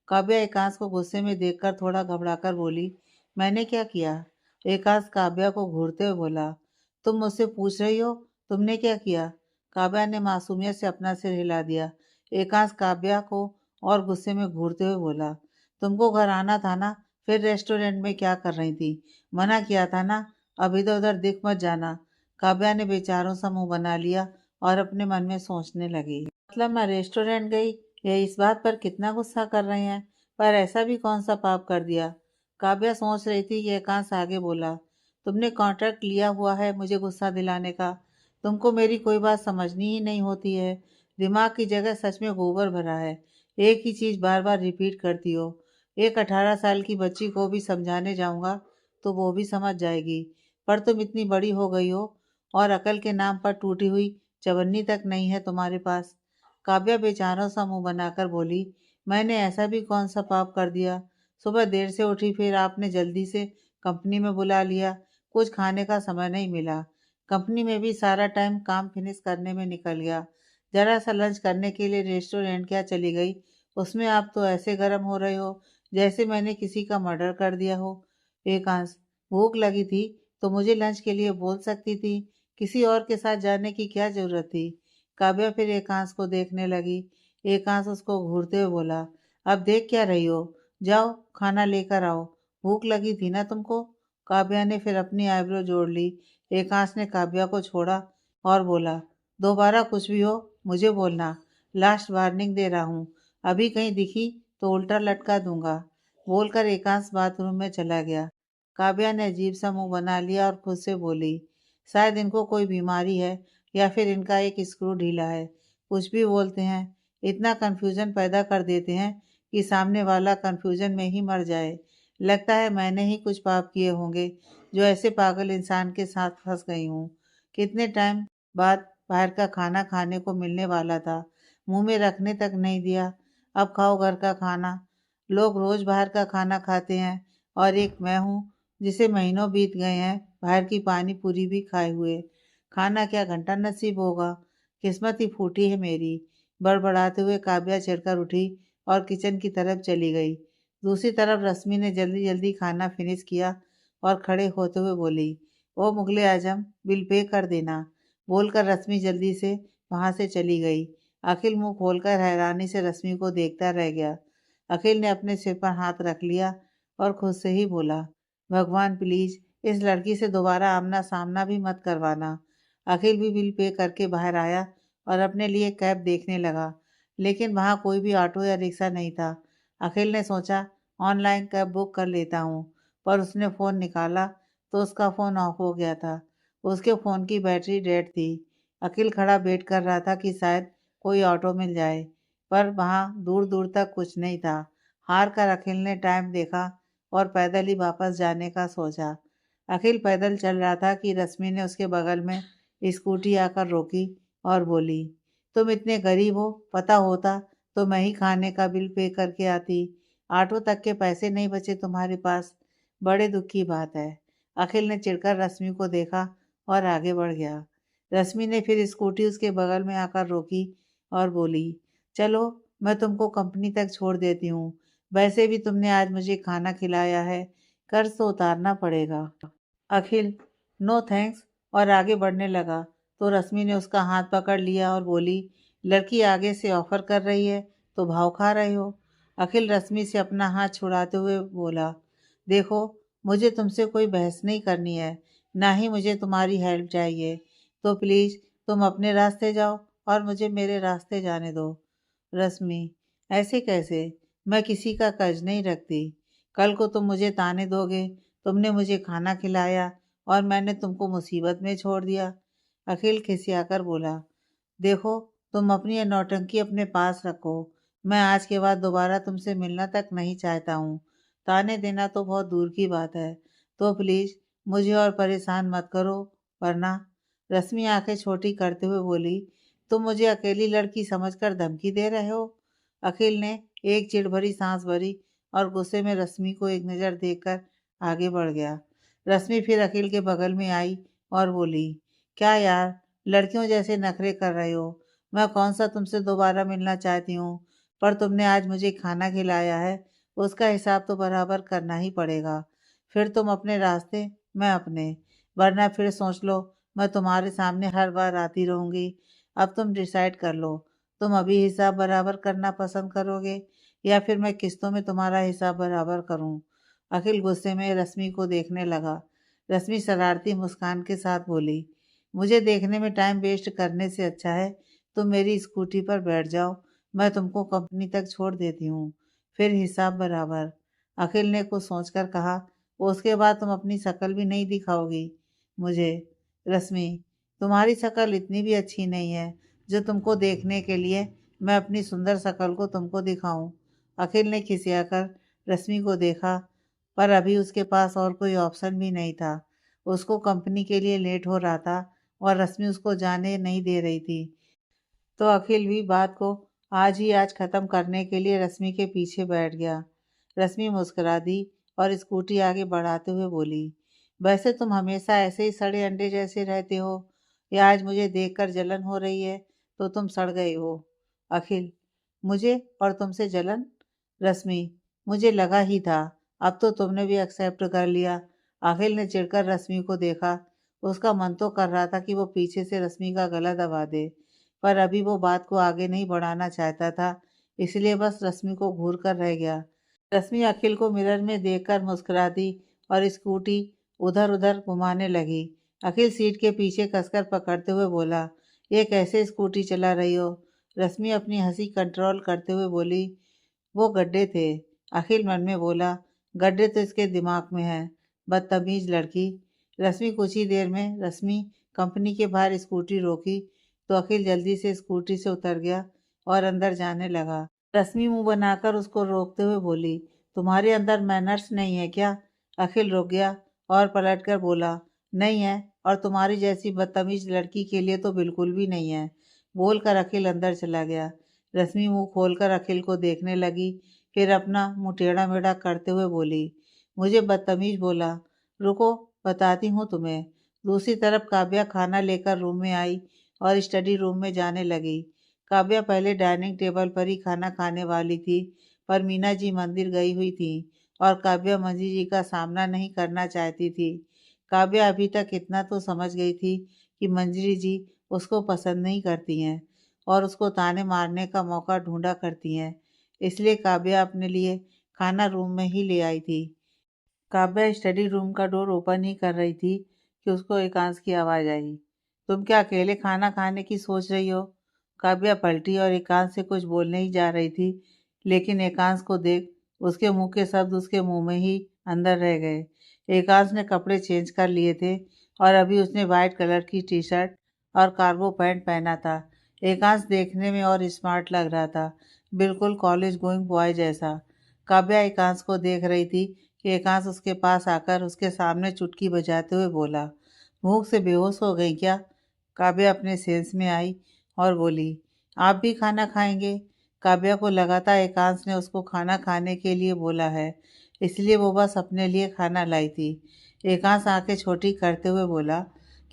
काव्या एकांश को गुस्से में देखकर थोड़ा घबराकर बोली, मैंने क्या किया? एकांश काव्या को घूरते हुए बोला, तुम मुझसे पूछ रही हो तुमने क्या किया? काव्या ने मासूमियत से अपना सिर हिला दिया। एकांश काव्या को और गुस्से में घूरते हुए बोला, तुमको घर आना था ना, फिर रेस्टोरेंट में क्या कर रही थी? मना किया था ना, अब इधर उधर दिख मत जाना। काव्या ने बेचारों सा मुंह बना लिया और अपने मन में सोचने लगी, मतलब मैं रेस्टोरेंट गई, ये इस बात पर कितना गुस्सा कर रहे हैं, पर ऐसा भी कौन सा पाप कर दिया? काव्या सोच रही थी कि एकांश आगे बोला, तुमने कॉन्ट्रैक्ट लिया हुआ है मुझे गुस्सा दिलाने का। तुमको मेरी कोई बात समझनी ही नहीं होती है। दिमाग की जगह सच में गोबर भरा है। एक ही चीज बार बार रिपीट करती हो। एक 18 साल की बच्ची को भी समझाने जाऊंगा तो वो भी समझ जाएगी, पर तुम इतनी बड़ी हो गई हो और अकल के नाम पर टूटी हुई चवन्नी तक नहीं है तुम्हारे पास। काव्या बेचारों सा मुंह बनाकर बोली, मैंने ऐसा भी कौन सा पाप कर दिया? सुबह देर से उठी, फिर आपने जल्दी से कंपनी में बुला लिया, कुछ खाने का समय नहीं मिला। कंपनी में भी सारा टाइम काम फिनिश करने में निकल गया। जरा सा लंच करने के लिए रेस्टोरेंट क्या चली गई, उसमें आप तो ऐसे गर्म हो रहे हो जैसे मैंने किसी का मर्डर कर दिया हो। एकांश, भूख लगी थी तो मुझे लंच के लिए बोल सकती थी, किसी और के साथ जाने की क्या जरूरत थी? काव्या फिर एकांश को देखने लगी। एकांश उसको घूरते हुए बोला, अब देख क्या रही हो, जाओ खाना लेकर आओ, भूख लगी थी ना तुमको? काव्या ने फिर अपनी आईब्रो जोड़ ली। एकांश ने काव्या को छोड़ा और बोला, दोबारा कुछ भी हो मुझे बोलना, लास्ट वार्निंग दे रहा हूँ, अभी कहीं दिखी तो उल्टा लटका दूंगा। बोलकर एकांश बाथरूम में चला गया। काव्या ने अजीब सा मुंह बना लिया और खुद से बोली, शायद इनको कोई बीमारी है या फिर इनका एक स्क्रू ढीला है, कुछ भी बोलते हैं, इतना कंफ्यूजन पैदा कर देते हैं कि सामने वाला कंफ्यूजन में ही मर जाए। लगता है मैंने ही कुछ पाप किए होंगे जो ऐसे पागल इंसान के साथ फंस गई हूँ। कितने टाइम बाद बाहर का खाना खाने को मिलने वाला था, मुंह में रखने तक नहीं दिया। अब खाओ घर का खाना। लोग रोज बाहर का खाना खाते हैं और एक मैं हूँ जिसे महीनों बीत गए हैं बाहर की पानी पूरी भी खाए हुए। खाना क्या घंटा नसीब होगा, किस्मत ही फूटी है मेरी। बड़बड़ाते हुए काव्या चढ़कर उठी और किचन की तरफ चली गई। दूसरी तरफ रश्मि ने जल्दी जल्दी खाना फिनिश किया और खड़े होते हुए बोली, ओ मुगले आजम, बिल पे कर देना। बोलकर रश्मि जल्दी से वहां से चली गई। अखिल मुंह खोलकर हैरानी से रश्मि को देखता रह गया। अखिल ने अपने सिर पर हाथ रख लिया और खुद से ही बोला, भगवान प्लीज इस लड़की से दोबारा आमना सामना भी मत करवाना। अखिल भी बिल पे करके बाहर आया और अपने लिए कैब देखने लगा, लेकिन वहां कोई भी ऑटो या रिक्शा नहीं था। अखिल ने सोचा ऑनलाइन कैब बुक कर लेता हूँ, पर उसने फ़ोन निकाला तो उसका फ़ोन ऑफ हो गया था। उसके फ़ोन की बैटरी डेड थी। अखिल खड़ा वेट कर रहा था कि शायद कोई ऑटो मिल जाए, पर वहाँ दूर दूर तक कुछ नहीं था। हार कर अखिल ने टाइम देखा और पैदल ही वापस जाने का सोचा। अखिल पैदल चल रहा था कि रश्मि ने उसके बगल में स्कूटी आकर रोकी और बोली, तुम इतने गरीब हो, पता होता तो मैं ही खाने का बिल पे करके आती। ऑटो तक के पैसे नहीं बचे तुम्हारे पास, बड़े दुख की बात है। अखिल ने चिढ़कर रश्मि को देखा और आगे बढ़ गया। रश्मि ने फिर स्कूटी उसके बगल में आकर रोकी और बोली, चलो मैं तुमको कंपनी तक छोड़ देती हूँ, वैसे भी तुमने आज मुझे खाना खिलाया है, कर्ज तो उतारना पड़ेगा। अखिल नो थैंक्स और आगे बढ़ने लगा तो रश्मि ने उसका हाथ पकड़ लिया और बोली, लड़की आगे से ऑफर कर रही है तो भाव खा रहे हो। अखिल रश्मि से अपना हाथ छुड़ाते हुए बोला, देखो मुझे तुमसे कोई बहस नहीं करनी है, ना ही मुझे तुम्हारी हेल्प चाहिए, तो प्लीज़ तुम अपने रास्ते जाओ और मुझे मेरे रास्ते जाने दो। रश्मि, ऐसे कैसे, मैं किसी का कर्ज नहीं रखती। कल को तुम मुझे ताने दोगे, तुमने मुझे खाना खिलाया और मैंने तुमको मुसीबत में छोड़ दिया। अखिल खिसियाकर बोला, देखो तुम अपनी ये नौटंकी अपने पास रखो, मैं आज के बाद दोबारा तुमसे मिलना तक नहीं चाहता हूँ। ताने देना तो बहुत दूर की बात है, तो प्लीज़ मुझे और परेशान मत करो, वरना। रश्मि आंखें छोटी करते हुए बोली, तुम मुझे अकेली लड़की समझकर धमकी दे रहे हो? अखिल ने एक चिढ़ भरी सांस भरी और गुस्से में रश्मि को एक नज़र देखकर आगे बढ़ गया। रश्मि फिर अखिल के बगल में आई और बोली, क्या यार, लड़कियों जैसे नखरे कर रहे हो। मैं कौन सा तुमसे दोबारा मिलना चाहती हूँ, पर तुमने आज मुझे खाना खिलाया है, उसका हिसाब तो बराबर करना ही पड़ेगा। फिर तुम अपने रास्ते, मैं अपने, वरना फिर सोच लो मैं तुम्हारे सामने हर बार आती रहूंगी। अब तुम डिसाइड कर लो, तुम अभी हिसाब बराबर करना पसंद करोगे या फिर मैं किस्तों में तुम्हारा हिसाब बराबर करूं। अखिल गुस्से में रश्मि को देखने लगा। रश्मि शरारती मुस्कान के साथ बोली, मुझे देखने में टाइम वेस्ट करने से अच्छा है तुम मेरी स्कूटी पर बैठ जाओ, मैं तुमको कंपनी तक छोड़ देती हूँ, फिर हिसाब बराबर। अखिल ने कुछ सोचकर कहा, उसके बाद तुम अपनी शक्ल भी नहीं दिखाओगी मुझे। रश्मि, तुम्हारी शक्ल इतनी भी अच्छी नहीं है जो तुमको देखने के लिए मैं अपनी सुंदर शक्ल को तुमको दिखाऊं। अखिल ने खिसियाकर रश्मि को देखा, पर अभी उसके पास और कोई ऑप्शन भी नहीं था। उसको कंपनी के लिए लेट हो रहा था और रश्मि उसको जाने नहीं दे रही थी। तो अखिल भी बात को आज ही आज खत्म करने के लिए रश्मि के पीछे बैठ गया। रश्मि मुस्कुरा दी और स्कूटी आगे बढ़ाते हुए बोली, वैसे तुम हमेशा ऐसे ही सड़े अंडे जैसे रहते हो, या आज मुझे देखकर जलन हो रही है तो तुम सड़ गए हो। अखिल, मुझे और तुमसे जलन? रश्मि, मुझे लगा ही था, अब तो तुमने भी एक्सेप्ट कर लिया। अखिल ने चिढ़कर रश्मि को देखा। उसका मन तो कर रहा था कि वो पीछे से रश्मि का गला दबा दे, पर अभी वो बात को आगे नहीं बढ़ाना चाहता था, इसलिए बस रश्मि को घूर कर रह गया। रश्मि अखिल को मिरर में देखकर मुस्कुरा दी और स्कूटी उधर उधर घुमाने लगी। अखिल सीट के पीछे कसकर पकड़ते हुए बोला, ये कैसे स्कूटी चला रही हो? रश्मि अपनी हंसी कंट्रोल करते हुए बोली, वो गड्ढे थे। अखिल मन में बोला, गड्ढे तो इसके दिमाग में है, बदतमीज लड़की। रश्मि कंपनी के बाहर स्कूटी रोकी तो अखिल जल्दी से स्कूटी से उतर गया और अंदर जाने लगा। रश्मि मुंह बनाकर उसको रोकते हुए बोली, तुम्हारे अंदर मैनर्स नहीं है क्या? अखिल रुक गया और पलटकर बोला, नहीं है, और तुम्हारी जैसी बदतमीज लड़की के लिए तो बिल्कुल भी नहीं है। बोलकर अखिल अंदर चला गया। रश्मि मुंह खोलकर अखिल को देखने लगी, फिर अपना मुंह टेढ़ा मेढ़ा करते हुए बोली, मुझे बदतमीज बोला? रुको, बताती हूँ तुम्हें। दूसरी तरफ काव्या खाना लेकर रूम में आई और स्टडी रूम में जाने लगी। काव्या पहले डाइनिंग टेबल पर ही खाना खाने वाली थी, पर मीना जी मंदिर गई हुई थी और काव्या मंजी जी का सामना नहीं करना चाहती थी। काव्या अभी तक इतना तो समझ गई थी कि मंजरी जी उसको पसंद नहीं करती हैं और उसको ताने मारने का मौका ढूंढा करती हैं, इसलिए काव्या अपने लिए खाना रूम में ही ले आई थी। काव्या स्टडी रूम का डोर ओपन ही कर रही थी कि उसको एकांश की आवाज़ आई, तुम क्या अकेले खाना खाने की सोच रही हो? काव्या पलटी और एकांश से कुछ बोलने ही जा रही थी, लेकिन एकांश को देख उसके मुंह के शब्द उसके मुंह में ही अंदर रह गए। एकांश ने कपड़े चेंज कर लिए थे और अभी उसने वाइट कलर की टी शर्ट और कार्गो पैंट पहना था। एकांश देखने में और स्मार्ट लग रहा था, बिल्कुल कॉलेज गोइंग बॉय जैसा। काव्या एकांश को देख रही थी कि एकांश उसके पास आकर उसके सामने चुटकी बजाते हुए बोला, भूख से बेहोश हो गई क्या? काव्या अपने सेंस में आई और बोली, आप भी खाना खाएंगे? काव्या को लगा था एकांश ने उसको खाना खाने के लिए बोला है, इसलिए वो बस अपने लिए खाना लाई थी। एकांश आंखें छोटी करते हुए बोला,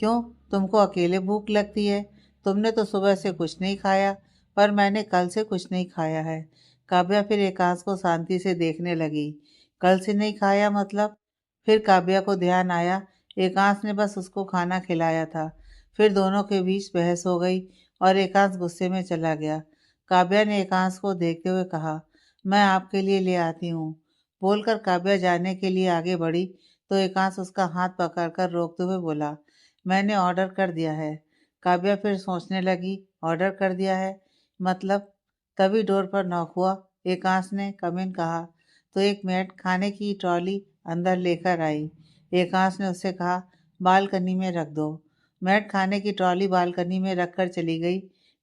क्यों, तुमको अकेले भूख लगती है? तुमने तो सुबह से कुछ नहीं खाया, पर मैंने कल से कुछ नहीं खाया है। काव्या फिर एकांश को शांति से देखने लगी। कल से नहीं खाया मतलब? फिर काव्या को ध्यान आया एकांश ने बस उसको खाना खिलाया था। फिर दोनों के बीच बहस हो गई और एकांश गुस्से में चला गया। काव्या ने एकांश को देखते हुए कहा, मैं आपके लिए ले आती हूँ। बोलकर काव्या जाने के लिए आगे बढ़ी तो एकांश उसका हाथ पकड़कर रोकते हुए बोला, मैंने ऑर्डर कर दिया है। काव्या फिर सोचने लगी, ऑर्डर कर दिया है मतलब? तभी डोर पर नॉक हुआ। एकांश ने कम इन कहा तो एक मिनट, खाने की ट्रॉली अंदर लेकर आई। एकांश ने उससे कहा, बालकनी में रख दो। मैट खाने की ट्रॉली बालकनी में रखकर चली गई।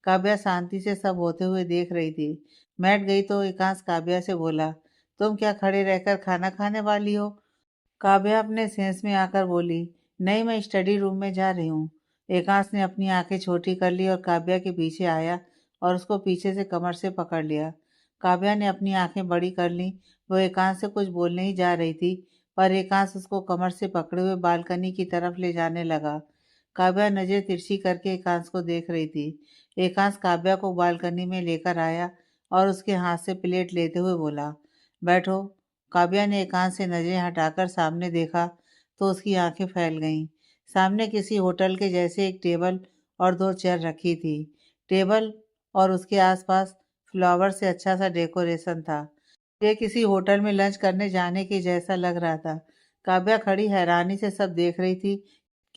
काव्या शांति से सब होते हुए देख रही थी। मैट गई तो एकांश काव्या से बोला, तुम क्या खड़े रहकर खाना खाने वाली हो? काव्या अपने सेंस में आकर बोली, नहीं, मैं स्टडी रूम में जा रही हूँ। एकांश ने अपनी आंखें छोटी कर ली और काव्या के पीछे आया और उसको पीछे से कमर से पकड़ लिया। काव्या ने अपनी आंखें बड़ी कर ली। वो एकांश से कुछ बोलने ही जा रही थी, और एकांश उसको कमर से पकड़े हुए बालकनी की तरफ ले जाने लगा। काव्या नजर तिरछी करके एकांश को देख रही थी। एकांश काव्या को बालकनी में लेकर आया और उसके हाथ से प्लेट लेते हुए बोला, बैठो। काव्या ने एकांश से नजरें हटाकर सामने देखा तो उसकी आंखें फैल गईं। सामने किसी होटल के जैसे एक टेबल और दो चेयर रखी थी। टेबल और उसके आसपास फ्लावर से अच्छा सा डेकोरेशन था। ये किसी होटल में लंच करने जाने के जैसा लग रहा था। काव्या खड़ी हैरानी से सब देख रही थी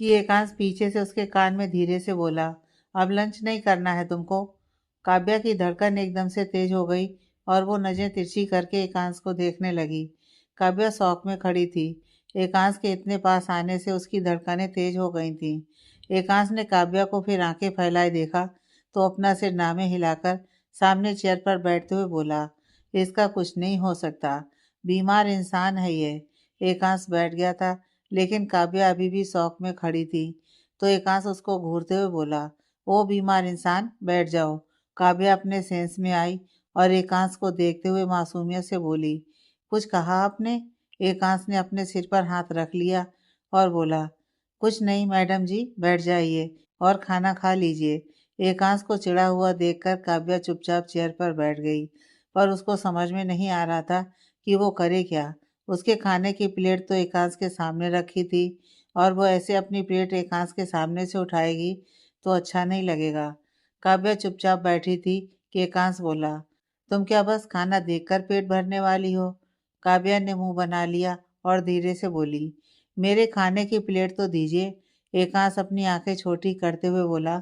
कि एकांश पीछे से उसके कान में धीरे से बोला, अब लंच नहीं करना है तुमको। काव्या की धड़कन एकदम से तेज हो गई और वो नजरें तिरछी करके एकांश को देखने लगी। काव्या शौक में खड़ी थी। एकांश के इतने पास आने से उसकी धड़कनें तेज हो गई थीं। एकांश ने काव्या को फिर आंखें फैलाए देखा तो अपना सिर नामे हिलाकर सामने चेयर पर बैठते हुए बोला, इसका कुछ नहीं हो सकता, बीमार इंसान है ये। एकांश बैठ गया था, लेकिन काव्या अभी भी शौक में खड़ी थी। तो एकांश उसको घूरते हुए बोला, ओ बीमार इंसान, बैठ जाओ। काव्या अपने सेंस में आई और एकांश को देखते हुए मासूमियत से बोली, कुछ कहा आपने? एकांश ने अपने सिर पर हाथ रख लिया और बोला, कुछ नहीं मैडम जी, बैठ जाइए और खाना खा लीजिए। एकांश को चिढ़ा हुआ देखकर काव्या चुपचाप चेयर पर बैठ गई, पर उसको समझ में नहीं आ रहा था कि वो करे क्या। उसके खाने की प्लेट तो एकांश के सामने रखी थी और वो ऐसे अपनी प्लेट एकांश के सामने से उठाएगी तो अच्छा नहीं लगेगा। काव्या चुपचाप बैठी थी कि एकांश बोला, तुम क्या बस खाना देखकर पेट भरने वाली हो? काव्या ने मुंह बना लिया और धीरे से बोली, मेरे खाने की प्लेट तो दीजिए। एकांश अपनी आंखें छोटी करते हुए बोला,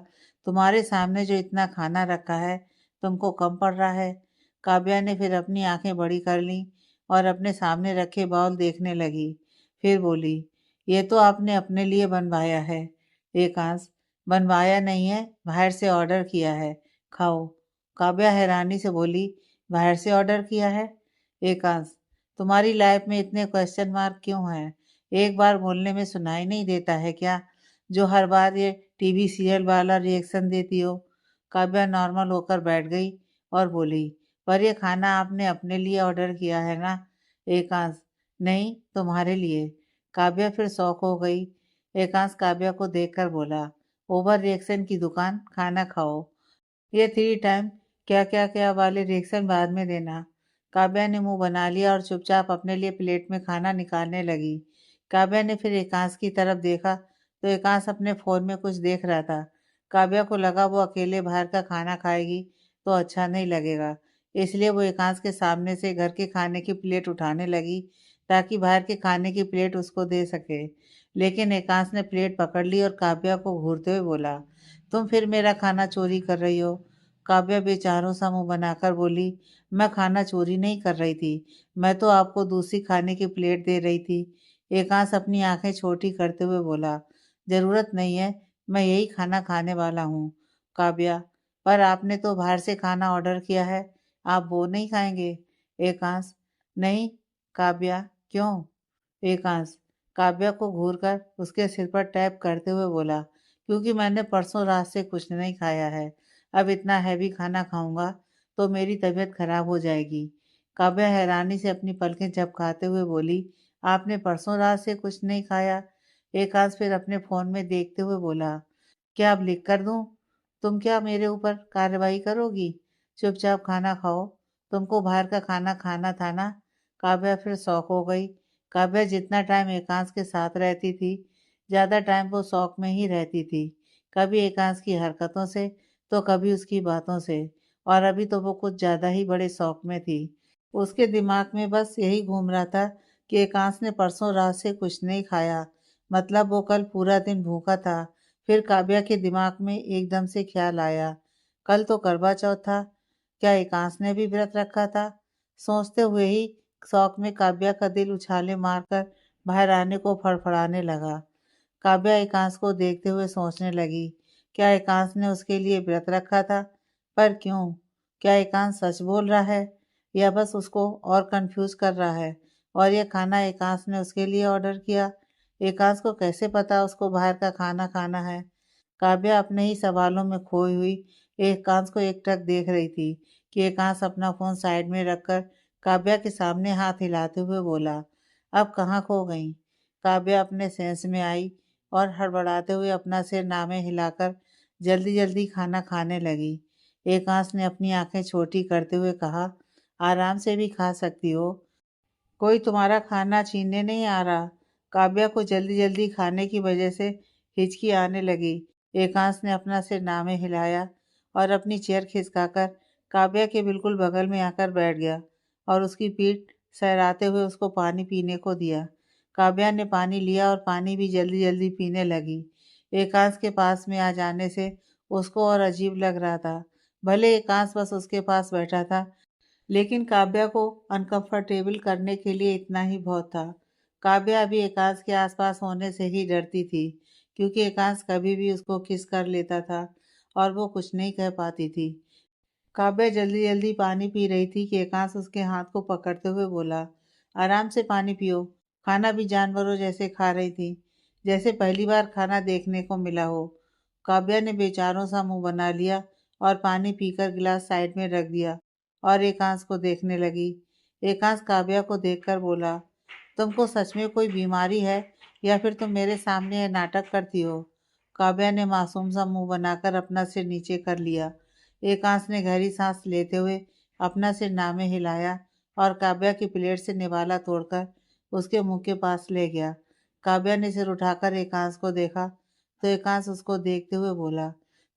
तुम्हारे सामने जो इतना खाना रखा है तुमको कम पड़ रहा है? काव्या ने फिर अपनी आंखें बड़ी कर लीं और अपने सामने रखे बाउल देखने लगी। फिर बोली, ये तो आपने अपने लिए बनवाया है। एकांश, बनवाया नहीं है, बाहर से ऑर्डर किया है, खाओ। काव्या हैरानी से बोली, बाहर से ऑर्डर किया है? एकांश, तुम्हारी लाइफ में इतने क्वेश्चन मार्क क्यों हैं? एक बार बोलने में सुनाई नहीं देता है क्या, जो हर बार ये टीवी सीरियल वाला रिएक्शन देती हो? काव्या नॉर्मल होकर बैठ गई और बोली, पर ये खाना आपने अपने लिए ऑर्डर किया है ना? एकांश, नहीं, तुम्हारे लिए। काव्या फिर शौक हो गई। एकांश काव्या को देखकर बोला, ओवर रिएक्शन की दुकान, खाना खाओ। ये थ्री टाइम क्या क्या क्या वाले रिएक्शन बाद में देना। काव्या ने मुंह बना लिया और चुपचाप अपने लिए प्लेट में खाना निकालने लगी। काव्या ने फिर एकांश की तरफ देखा तो एकांश अपने फोन में कुछ देख रहा था। काव्या को लगा वो अकेले बाहर का खाना खाएगी तो अच्छा नहीं लगेगा, इसलिए वो एकांश के सामने से घर के खाने की प्लेट उठाने लगी ताकि बाहर के खाने की प्लेट उसको दे सके। लेकिन एकांश ने प्लेट पकड़ ली और काव्या को घूरते हुए बोला, तुम फिर मेरा खाना चोरी कर रही हो। काव्या बेचारों सा मुंह बनाकर बोली, मैं खाना चोरी नहीं कर रही थी, मैं तो आपको दूसरी खाने की प्लेट दे रही थी। एकांश अपनी आंखें छोटी करते हुए बोला, जरूरत नहीं है, मैं यही खाना खाने वाला हूँ। काव्या, पर आपने तो बाहर से खाना ऑर्डर किया है, आप वो नहीं खाएंगे? एकांश, नहीं। काव्या, क्यों? एकांश, काव्या को घूरकर उसके सिर पर टैप करते हुए बोला, क्योंकि मैंने परसों रात से कुछ नहीं खाया है। अब इतना हैवी खाना खाऊंगा तो मेरी तबीयत खराब हो जाएगी। काव्या हैरानी से अपनी पलकें झपकाते हुए बोली, आपने परसों रात से कुछ नहीं खाया? एकांश फिर अपने फोन में देखते हुए बोला, क्या अब लिख कर दूं? तुम क्या मेरे ऊपर कार्रवाई करोगी? चुपचाप खाना खाओ, तुमको बाहर का खाना खाना था ना? काव्या फिर शौक हो गई। काव्या जितना टाइम एकांश के साथ रहती थी, ज्यादा टाइम वो शौक में ही रहती थी। कभी एकांश की हरकतों से तो कभी उसकी बातों से, और अभी तो वो कुछ ज्यादा ही बड़े शौक में थी। उसके दिमाग में बस यही घूम रहा था कि एकांश ने परसों रात से कुछ नहीं खाया, मतलब वो कल पूरा दिन भूखा था। फिर काव्या के दिमाग में एकदम से ख्याल आया, कल तो करवा चौथ था, क्या एकांश ने भी व्रत रखा था? सोचते हुए ही शौक में काव्या का दिल उछाले मारकर बाहर आने को फड़फड़ाने लगा। काव्या एकांश को देखते हुए सोचने लगी, क्या एकांश ने उसके लिए व्रत रखा था? पर क्यों? क्या एकांश सच बोल रहा है या बस उसको और कंफ्यूज कर रहा है? और यह खाना एकांश ने उसके लिए ऑर्डर किया? एकांश को कैसे पता उसको बाहर का खाना खाना है? काव्या अपने ही सवालों में खोई हुई एकांश को एकटक देख रही थी कि एकांश अपना फोन साइड में रखकर काव्या के सामने हाथ हिलाते हुए बोला, अब कहाँ खो गईं? काव्या अपने सेंस में आई और हड़बड़ाते हुए अपना सिर नामे हिलाकर जल्दी-जल्दी खाना खाने लगी। एकांश ने अपनी आंखें छोटी करते हुए कहा, आराम से भी खा सकती हो, कोई तुम्हारा खाना छीनने नहीं आ रहा। काव्या को जल्दी-जल्दी खाने की वजह से हिचकी आने लगी। एकांश ने अपना सिर नामे हिलाया और अपनी चेयर खिसकाकर काव्या के बिल्कुल बगल में आकर बैठ गया और उसकी पीठ सहराते हुए उसको पानी पीने को दिया। काव्या ने पानी लिया और पानी भी जल्दी-जल्दी पीने लगी। एकांश के पास में आ जाने से उसको और अजीब लग रहा था। भले एकांश बस उसके पास बैठा था, लेकिन काव्या को अनकंफर्टेबल करने के लिए इतना ही बहुत था। काव्या अभी एकांश के आसपास होने से ही डरती थी, क्योंकि एकांश कभी भी उसको किस कर लेता था और वो कुछ नहीं कह पाती थी। काव्या जल्दी-जल्दी पानी पी रही थी कि एकांश उसके हाथ को पकड़ते हुए बोला, आराम से पानी पियो, खाना भी जानवरों जैसे खा रही थी, जैसे पहली बार खाना देखने को मिला हो। काव्या ने बेचारों सा मुंह बना लिया और पानी पीकर गिलास साइड में रख दिया और एकांश को देखने लगी। एकांश काव्या को देखकर बोला, तुमको सच में कोई बीमारी है या फिर तुम मेरे सामने यह नाटक करती हो? काव्या ने मासूम सा मुंह बनाकर अपना सिर नीचे कर लिया। एकांश ने गहरी सांस लेते हुए अपना सिर नामे हिलाया और काव्या की प्लेट से निवाला तोड़कर उसके मुंह के पास ले गया। काव्या ने सिर उठाकर एकांश को देखा तो एकांश उसको देखते हुए बोला,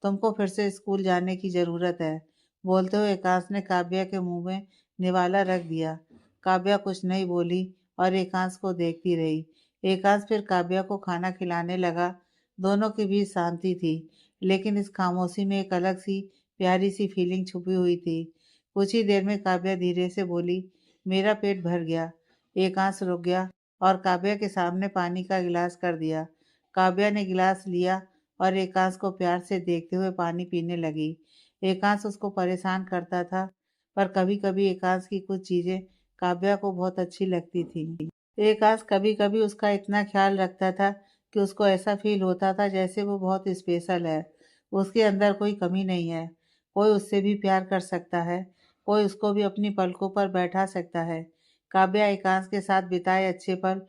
तुमको फिर से स्कूल जाने की जरूरत है। बोलते हुए एकांश ने काव्या के मुंह में निवाला रख दिया। काव्या कुछ नहीं बोली और एकांश को देखती रही। एकांश फिर काव्या को खाना खिलाने लगा। दोनों के बीच शांति थी, लेकिन इस खामोशी में एक अलग सी प्यारी सी फीलिंग छुपी हुई थी। कुछ ही देर में काव्या धीरे से बोली, मेरा पेट भर गया। एकांश रुक गया और काव्या के सामने पानी का गिलास कर दिया। काव्या ने गिलास लिया और एकांश को प्यार से देखते हुए पानी पीने लगी। एकांश उसको परेशान करता था, पर कभी-कभी एकांश की कुछ चीजें काव्या को बहुत अच्छी लगती थी। एकांश कभी-कभी उसका इतना ख्याल रखता था कि उसको ऐसा फील होता था जैसे वो बहुत स्पेशल है। उसके अंदर कोई कमी नहीं है। कोई उससे भी प्यार कर सकता है, कोई उसको भी अपनी पलकों पर बैठा सकता है। काव्या एकांश के साथ बिताए अच्छे पल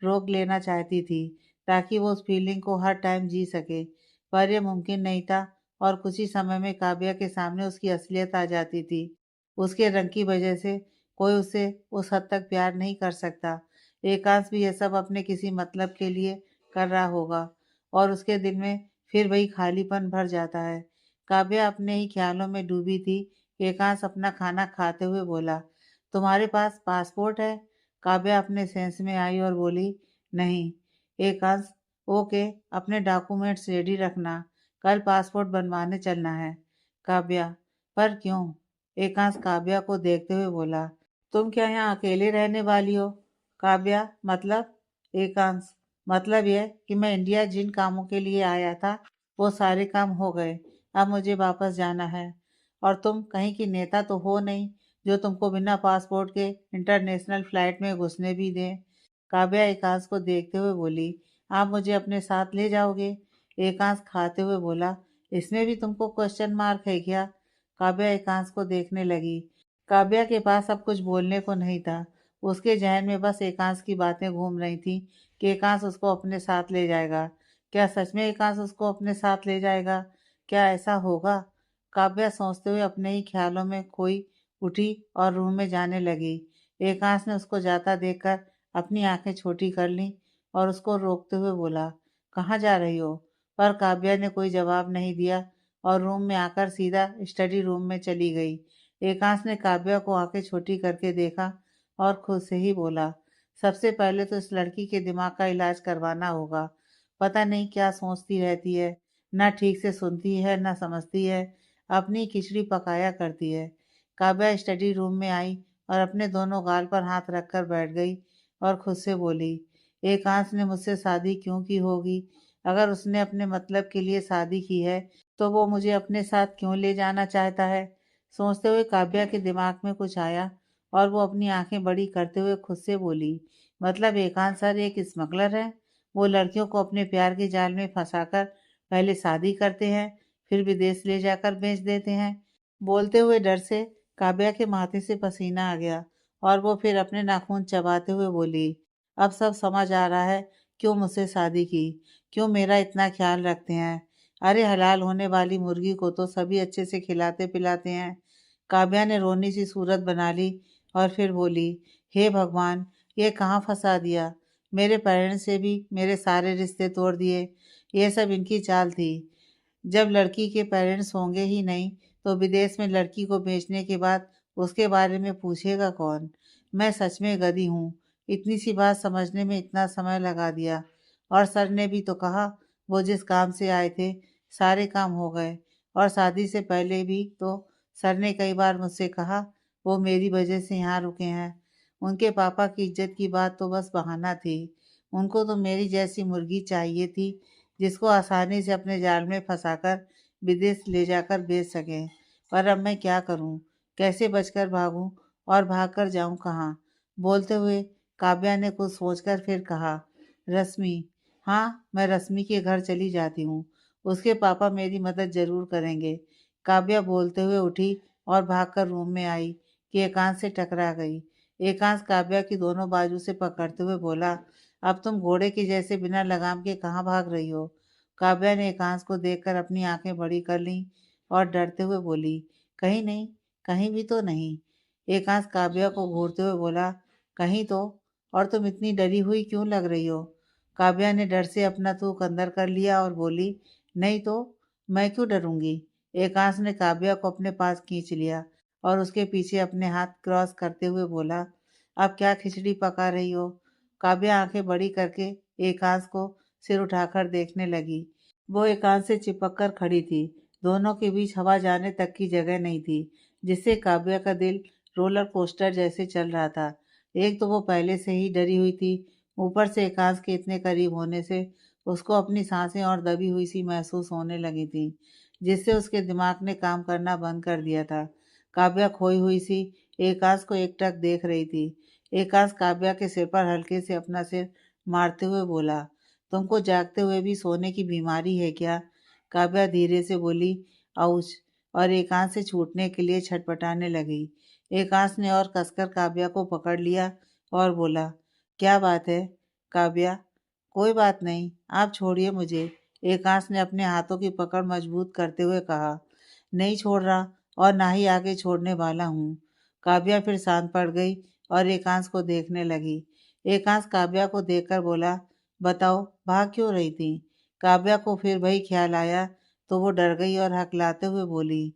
रोक लेना चाहती थी, ताकि वो उस फीलिंग को हर टाइम जी सके, पर यह मुमकिन नहीं था और कुछ ही समय में काव्या के सामने उसकी असलियत आ जाती थी। उसके रंग की वजह से कोई उसे उस हद तक प्यार नहीं कर सकता। एकांश भी ये सब अपने किसी मतलब के लिए कर रहा होगा और उसके दिल में फिर वही खालीपन भर जाता है। काव्या अपने ही ख्यालों में डूबी थी कि एकांश अपना खाना खाते हुए बोला, तुम्हारे पास पासपोर्ट है? काव्या अपने सेंस में आई और बोली, नहीं। एकांश, ओके, अपने डॉक्यूमेंट्स रेडी रखना, कल पासपोर्ट बनवाने चलना है। काव्या, पर क्यों? एकांश काव्या को देखते हुए बोला, तुम क्या यहाँ अकेले रहने वाली हो? काव्या, मतलब? एकांश, मतलब यह कि मैं इंडिया जिन कामों के लिए आया था वो सारे काम हो गए, अब मुझे वापस जाना है। और तुम कहीं की नेता तो हो नहीं जो तुमको बिना पासपोर्ट के इंटरनेशनल फ्लाइट में घुसने भी दें। काव्या एकांश को देखते हुए बोली, आप मुझे अपने साथ ले जाओगे? एकांश खाते हुए बोला, इसमें भी तुमको क्वेश्चन मार्क है क्या? काव्या एकांश को देखने लगी। काव्या के पास अब कुछ बोलने को नहीं था। उसके जहन में बस एकांश की बातें घूम रही थी कि एकांश उसको अपने साथ ले जाएगा। क्या सच में एकांश उसको अपने साथ ले जाएगा? क्या ऐसा होगा? काव्या सोचते हुए अपने ही ख्यालों में खोई उठी और रूम में जाने लगी। एकांश ने उसको जाता देखकर अपनी आंखें छोटी कर लीं और उसको रोकते हुए बोला, कहाँ जा रही हो? पर काव्या ने कोई जवाब नहीं दिया और रूम में आकर सीधा स्टडी रूम में चली गई। एकांश ने काव्या को आंखें छोटी करके देखा और खुद से ही बोला, सबसे पहले तो इस लड़की के दिमाग का इलाज करवाना होगा। पता नहीं क्या सोचती रहती है, ना ठीक से सुनती है ना समझती है, अपनी खिचड़ी पकाया करती है। काव्या स्टडी रूम में आई और अपने दोनों गाल पर हाथ रखकर बैठ गई और खुद से बोली, एकांश ने मुझसे शादी क्यों की होगी? अगर उसने अपने मतलब के लिए शादी की है तो वो मुझे अपने साथ क्यों ले जाना चाहता है? सोचते हुए काव्या के दिमाग में कुछ आया और वो अपनी आंखें बड़ी करते हुए खुद से बोली, मतलब एकांत सर एक स्मगलर है? वो लड़कियों को अपने प्यार के जाल में फंसाकर पहले शादी करते हैं, फिर विदेश ले जाकर बेच देते हैं। बोलते हुए डर से काव्या के माथे से पसीना आ गया और वो फिर अपने नाखून चबाते हुए बोली, अब सब समझ आ रहा है क्यों मुझसे शादी की, क्यों मेरा इतना ख्याल रखते हैं। अरे हलाल होने वाली मुर्गी को तो सभी अच्छे से खिलाते पिलाते हैं। काव्या ने रोनी सी सूरत बना ली और फिर बोली, हे भगवान, ये कहाँ फंसा दिया। मेरे पेरेंट्स से भी मेरे सारे रिश्ते तोड़ दिए। ये सब इनकी चाल थी। जब लड़की के पेरेंट्स होंगे ही नहीं तो विदेश में लड़की को भेजने के बाद उसके बारे में पूछेगा कौन। मैं सच में गधी हूँ, इतनी सी बात समझने में इतना समय लगा दिया। और सर ने भी तो कहा वो जिस काम से आए थे सारे काम हो गए। और शादी से पहले भी तो सर ने कई बार मुझसे कहा वो मेरी वजह से यहाँ रुके हैं। उनके पापा की इज्जत की बात तो बस बहाना थी। उनको तो मेरी जैसी मुर्गी चाहिए थी जिसको आसानी से अपने जाल में फंसाकर विदेश ले जाकर बेच सकें। पर अब मैं क्या करूं? कैसे बचकर भागूं और भागकर जाऊं कहाँ? बोलते हुए काव्या ने कुछ सोचकर फिर कहा, रश्मि। हाँ, मैं रश्मि के घर चली जाती हूँ। उसके पापा मेरी मदद जरूर करेंगे। काव्या बोलते हुए उठी और भागकर रूम में आई कि एकांत से टकरा गई। एकांत काव्या की दोनों बाजू से पकड़ते हुए बोला, अब तुम घोड़े के जैसे बिना लगाम के कहाँ भाग रही हो? काव्या ने एकांश को देखकर अपनी आंखें बड़ी कर लीं और डरते हुए बोली, कहीं नहीं, कहीं भी तो नहीं। एकांश काव्या को घूरते हुए बोला, कहीं तो। और तुम इतनी डरी हुई क्यों लग रही हो? काव्या ने डर से अपना थूक अंदर कर लिया और बोली, नहीं तो, मैं क्यों डरूंगी। एकांश ने काव्या को अपने पास खींच लिया और उसके पीछे अपने हाथ क्रॉस करते हुए बोला, अब क्या खिचड़ी पका रही हो? काव्या आंखें बड़ी करके एकांश को सिर उठाकर देखने लगी। वो एकांत से चिपक कर खड़ी थी। दोनों के बीच हवा जाने तक की जगह नहीं थी, जिससे काव्या का दिल रोलर कोस्टर जैसे चल रहा था। एक तो वो पहले से ही डरी हुई थी, ऊपर से एकांत के इतने करीब होने से उसको अपनी सांसें और दबी हुई सी महसूस होने लगी थी, जिससे उसके दिमाग ने काम करना बंद कर दिया था। काव्या खोई हुई सी एकांत को एकटक देख रही थी। एकांत काव्या के सिर पर हल्के से अपना सिर मारते हुए बोला, तुमको जागते हुए भी सोने की बीमारी है क्या? काव्या धीरे से बोली, आउच। और एकांत से छूटने के लिए छटपटाने लगी। एकांत ने और कसकर काव्या को पकड़ लिया और बोला, क्या बात है काव्या? कोई बात नहीं, आप छोड़िए मुझे। एकांत ने अपने हाथों की पकड़ मजबूत करते हुए कहा, नहीं छोड़ रहा और ना ही आगे छोड़ने वाला हूँ। काव्या फिर शांत पड़ गई और एकांत को देखने लगी। एकांत काव्या को देखकर बोला, बताओ भाग क्यों रही थी? काव्या को फिर वही ख्याल आया तो वो डर गई और हकलाते हुए बोली,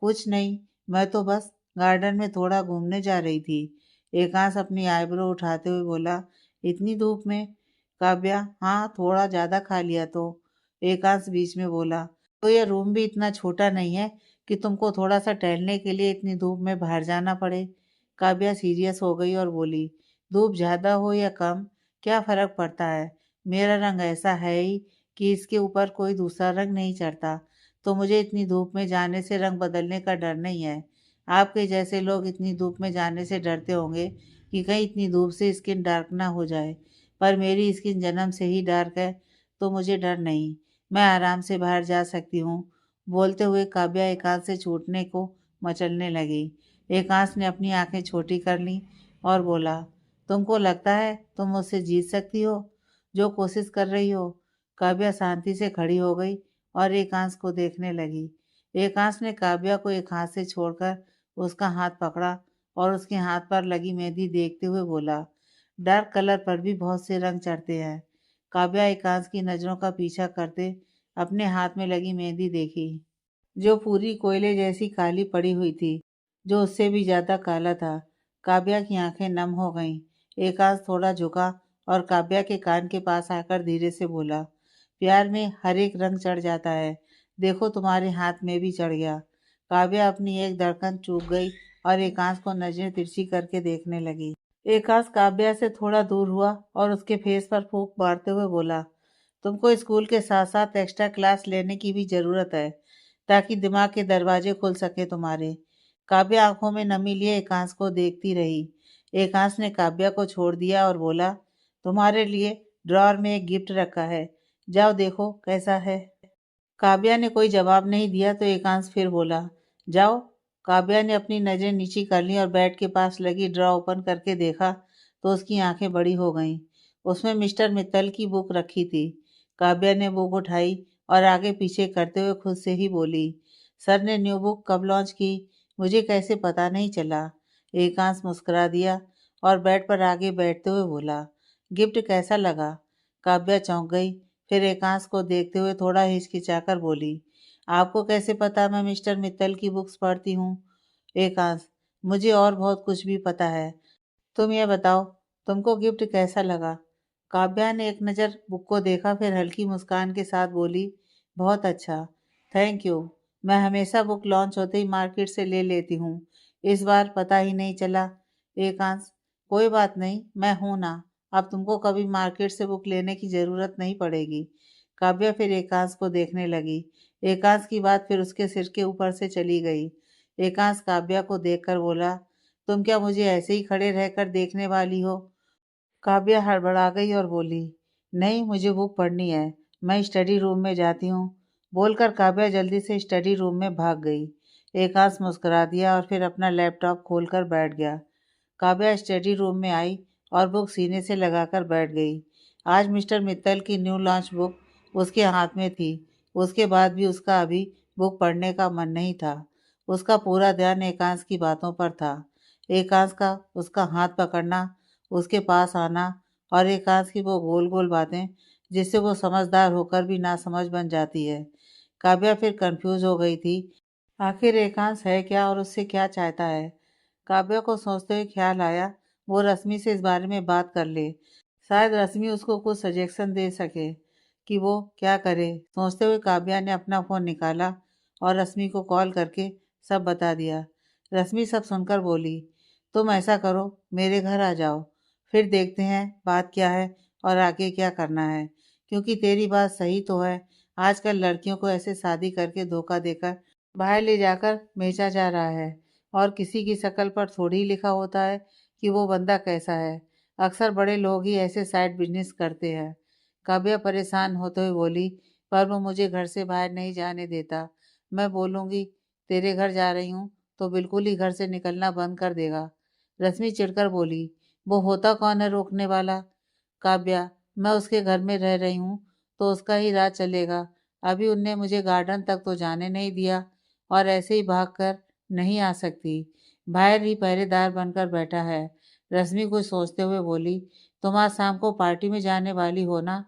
कुछ नहीं, मैं तो बस गार्डन में थोड़ा घूमने जा रही थी। एकांश अपनी आईब्रो उठाते हुए बोला, इतनी धूप में? काव्या, हाँ थोड़ा ज्यादा खा लिया तो। एकांश बीच में बोला, तो ये रूम भी इतना छोटा नहीं है कि तुमको थोड़ा सा टहलने के लिए इतनी धूप में बाहर जाना पड़े। काव्या सीरियस हो गई और बोली, धूप ज्यादा हो या कम क्या फर्क पड़ता है? मेरा रंग ऐसा है ही कि इसके ऊपर कोई दूसरा रंग नहीं चढ़ता, तो मुझे इतनी धूप में जाने से रंग बदलने का डर नहीं है। आपके जैसे लोग इतनी धूप में जाने से डरते होंगे कि कहीं इतनी धूप से स्किन डार्क ना हो जाए, पर मेरी स्किन जन्म से ही डार्क है, तो मुझे डर नहीं। मैं आराम से बाहर जा सकती हूँ। बोलते हुए काव्या एकांत से छूटने को मचलने लगी। एकांत ने अपनी आंखें छोटी कर लीं और बोला, तुमको लगता है तुम मुझसे जीत सकती हो, जो कोशिश कर रही हो? काव्या शांति से खड़ी हो गई और एकांश को देखने लगी। एकांश ने काव्या को एक हाथ से छोड़कर उसका हाथ पकड़ा और उसके हाथ पर लगी मेहंदी देखते हुए बोला, डार्क कलर पर भी बहुत से रंग चढ़ते हैं। काव्या एकांश की नजरों का पीछा करते अपने हाथ में लगी मेहंदी देखी, जो पूरी कोयले जैसी काली पड़ी हुई थी, जो उससे भी ज्यादा काला था। काव्या की आंखें नम हो गईं। एकांश थोड़ा झुका और काव्या के कान के पास आकर धीरे से बोला, प्यार में हर एक रंग चढ़ जाता है, देखो तुम्हारे हाथ में भी चढ़ गया। काव्या अपनी एक धड़कन चूक गई और एकांश को नजरें तिरछी करके देखने लगी। एकांश काव्या से थोड़ा दूर हुआ और उसके फेस पर फूंक मारते हुए बोला, तुमको स्कूल के साथ साथ एक्स्ट्रा क्लास लेने की भी जरूरत है, ताकि दिमाग के दरवाजे खुल सके तुम्हारे। काव्या आंखों में नमी लिए एकांश को देखती रही। एकांश ने काव्या को छोड़ दिया और बोला, तुम्हारे लिए ड्रॉअर में एक गिफ्ट रखा है, जाओ देखो कैसा है। काव्या ने कोई जवाब नहीं दिया तो एकांश फिर बोला, जाओ। काव्या ने अपनी नजरें नीची कर ली और बेड के पास लगी ड्रॉ ओपन करके देखा तो उसकी आंखें बड़ी हो गईं। उसमें मिस्टर मित्तल की बुक रखी थी। काव्या ने बुक उठाई और आगे पीछे करते हुए खुद से ही बोली, सर ने न्यू बुक कब लॉन्च की? मुझे कैसे पता नहीं चला? एकांश मुस्कुरा दिया और बेड पर आगे बैठते हुए बोला, गिफ्ट कैसा लगा? काव्या चौंक गई, फिर एकांश को देखते हुए थोड़ा हिचकिचाकर बोली, आपको कैसे पता मैं मिस्टर मित्तल की बुक्स पढ़ती हूँ? एकांश, मुझे और बहुत कुछ भी पता है। तुम ये बताओ, तुमको गिफ्ट कैसा लगा? काव्या ने एक नज़र बुक को देखा, फिर हल्की मुस्कान के साथ बोली, बहुत अच्छा, थैंक यू। मैं हमेशा बुक लॉन्च होते ही मार्केट से ले लेती हूँ, इस बार पता ही नहीं चला। एकांश, कोई बात नहीं, मैं हूं ना, अब तुमको कभी मार्केट से बुक लेने की ज़रूरत नहीं पड़ेगी। काव्या फिर एकांश को देखने लगी। एकांश की बात फिर उसके सिर के ऊपर से चली गई। एकांश काव्या को देखकर बोला, तुम क्या मुझे ऐसे ही खड़े रहकर देखने वाली हो? काव्या हड़बड़ा गई और बोली, नहीं, मुझे बुक पढ़नी है, मैं स्टडी रूम में जाती हूँ। बोलकर काव्या जल्दी से स्टडी रूम में भाग गई। एकांश मुस्कुरा दिया और फिर अपना लैपटॉप खोलकर बैठ गया। काव्या स्टडी रूम में आई और बुक सीने से लगाकर बैठ गई। आज मिस्टर मित्तल की न्यू लॉन्च बुक उसके हाथ में थी। उसके बाद भी उसका अभी बुक पढ़ने का मन नहीं था। उसका पूरा ध्यान एकांश की बातों पर था। एकांश का उसका हाथ पकड़ना, उसके पास आना और एकांश की वो गोल गोल बातें जिससे वो समझदार होकर भी नासमझ बन जाती है। काव्या फिर कंफ्यूज हो गई थी, आखिर एकांश है क्या और उससे क्या चाहता है। काव्या को सोचते हुए ख्याल आया, वो रश्मि से इस बारे में बात कर ले, शायद रश्मि उसको कुछ सजेशन दे सके कि वो क्या करे। सोचते हुए काव्या ने अपना फ़ोन निकाला और रश्मि को कॉल करके सब बता दिया। रश्मि सब सुनकर बोली, तुम ऐसा करो, मेरे घर आ जाओ, फिर देखते हैं बात क्या है और आगे क्या करना है। क्योंकि तेरी बात सही तो है, आजकल लड़कियों को ऐसे शादी करके धोखा देकर बाहर ले जाकर बेचा जा रहा है और किसी की शक्ल पर थोड़ी ही लिखा होता है कि वो बंदा कैसा है। अक्सर बड़े लोग ही ऐसे साइड बिजनेस करते हैं। काव्या परेशान होते हुए बोली, पर वो मुझे घर से बाहर नहीं जाने देता। मैं बोलूँगी तेरे घर जा रही हूँ तो बिल्कुल ही घर से निकलना बंद कर देगा। रश्मि चिढ़कर बोली, वो होता कौन है रोकने वाला? काव्या, मैं उसके घर में रह रही हूँ तो उसका ही राज चलेगा। अभी उनने मुझे गार्डन तक तो जाने नहीं दिया और ऐसे ही भागकर नहीं आ सकती, बाहर ही पहरेदार बनकर बैठा है। रश्मि कुछ सोचते हुए बोली, तुम आज शाम को पार्टी में जाने वाली हो ना?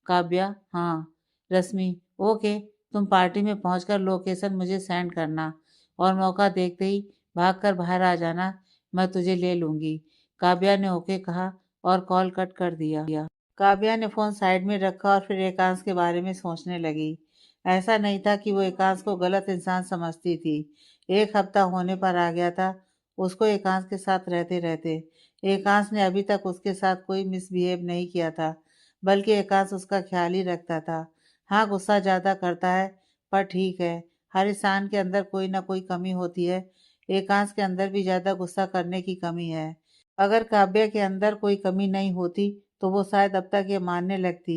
काव्या, हाँ। रश्मि, ओके, तुम पार्टी में पहुंचकर लोकेशन मुझे सेंड करना और मौका देखते ही भागकर बाहर आ जाना, मैं तुझे ले लूंगी। काव्या ने ओके कहा और कॉल कट कर दिया। काव्या ने फोन साइड में रखा और फिर एकांश के बारे में सोचने लगी। ऐसा नहीं था कि वो एकांश को गलत इंसान समझती थी। एक हफ्ता होने पर आ गया था उसको एकांश के साथ रहते रहते। एकांश ने अभी तक उसके साथ कोई मिसबिहेव नहीं किया था, बल्कि एकांश उसका ख्याल ही रखता था। हाँ, गुस्सा ज़्यादा करता है, पर ठीक है, हर इंसान के अंदर कोई ना कोई कमी होती है। एकांश के अंदर भी ज़्यादा गुस्सा करने की कमी है। अगर काव्या के अंदर कोई कमी नहीं होती तो वो शायद अब तक ये मानने लगती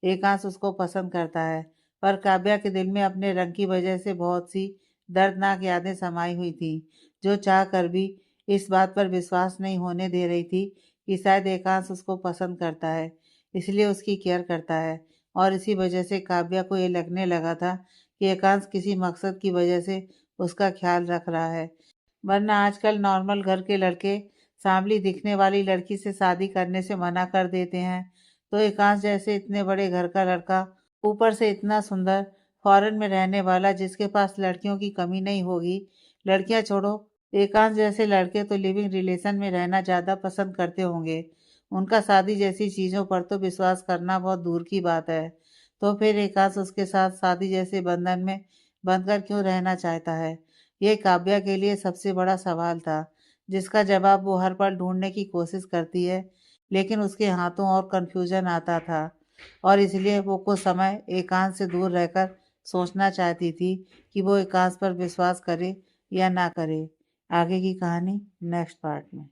एकांश उसको पसंद करता है। पर काव्या के दिल में अपने रंग की वजह से बहुत सी दर्दनाक यादें समाई हुई थीं, जो चाह कर भी इस बात पर विश्वास नहीं होने दे रही थी कि शायद एकांश उसको पसंद करता है, इसलिए उसकी केयर करता है। और इसी वजह से काव्या को ये लगने लगा था कि एकांश किसी मकसद की वजह से उसका ख्याल रख रहा है। वरना आजकल नॉर्मल घर के लड़के सांवली दिखने वाली लड़की से शादी करने से मना कर देते हैं, तो एकांश जैसे इतने बड़े घर का लड़का, ऊपर से इतना सुंदर, फॉरेन में रहने वाला, जिसके पास लड़कियों की कमी नहीं होगी। लड़कियां छोड़ो, एकांश जैसे लड़के तो लिविंग रिलेशन में रहना ज़्यादा पसंद करते होंगे। उनका शादी जैसी चीज़ों पर तो विश्वास करना बहुत दूर की बात है। तो फिर एकांश उसके साथ शादी जैसे बंधन में बंधकर क्यों रहना चाहता है? ये काव्या के लिए सबसे बड़ा सवाल था, जिसका जवाब वो हर पल ढूंढने की कोशिश करती है, लेकिन उसके हाथों और कन्फ्यूजन आता था और इसलिए वो कुछ समय एकांत से दूर रहकर सोचना चाहती थी कि वो एकांत पर विश्वास करे या ना करे। आगे की कहानी नेक्स्ट पार्ट में।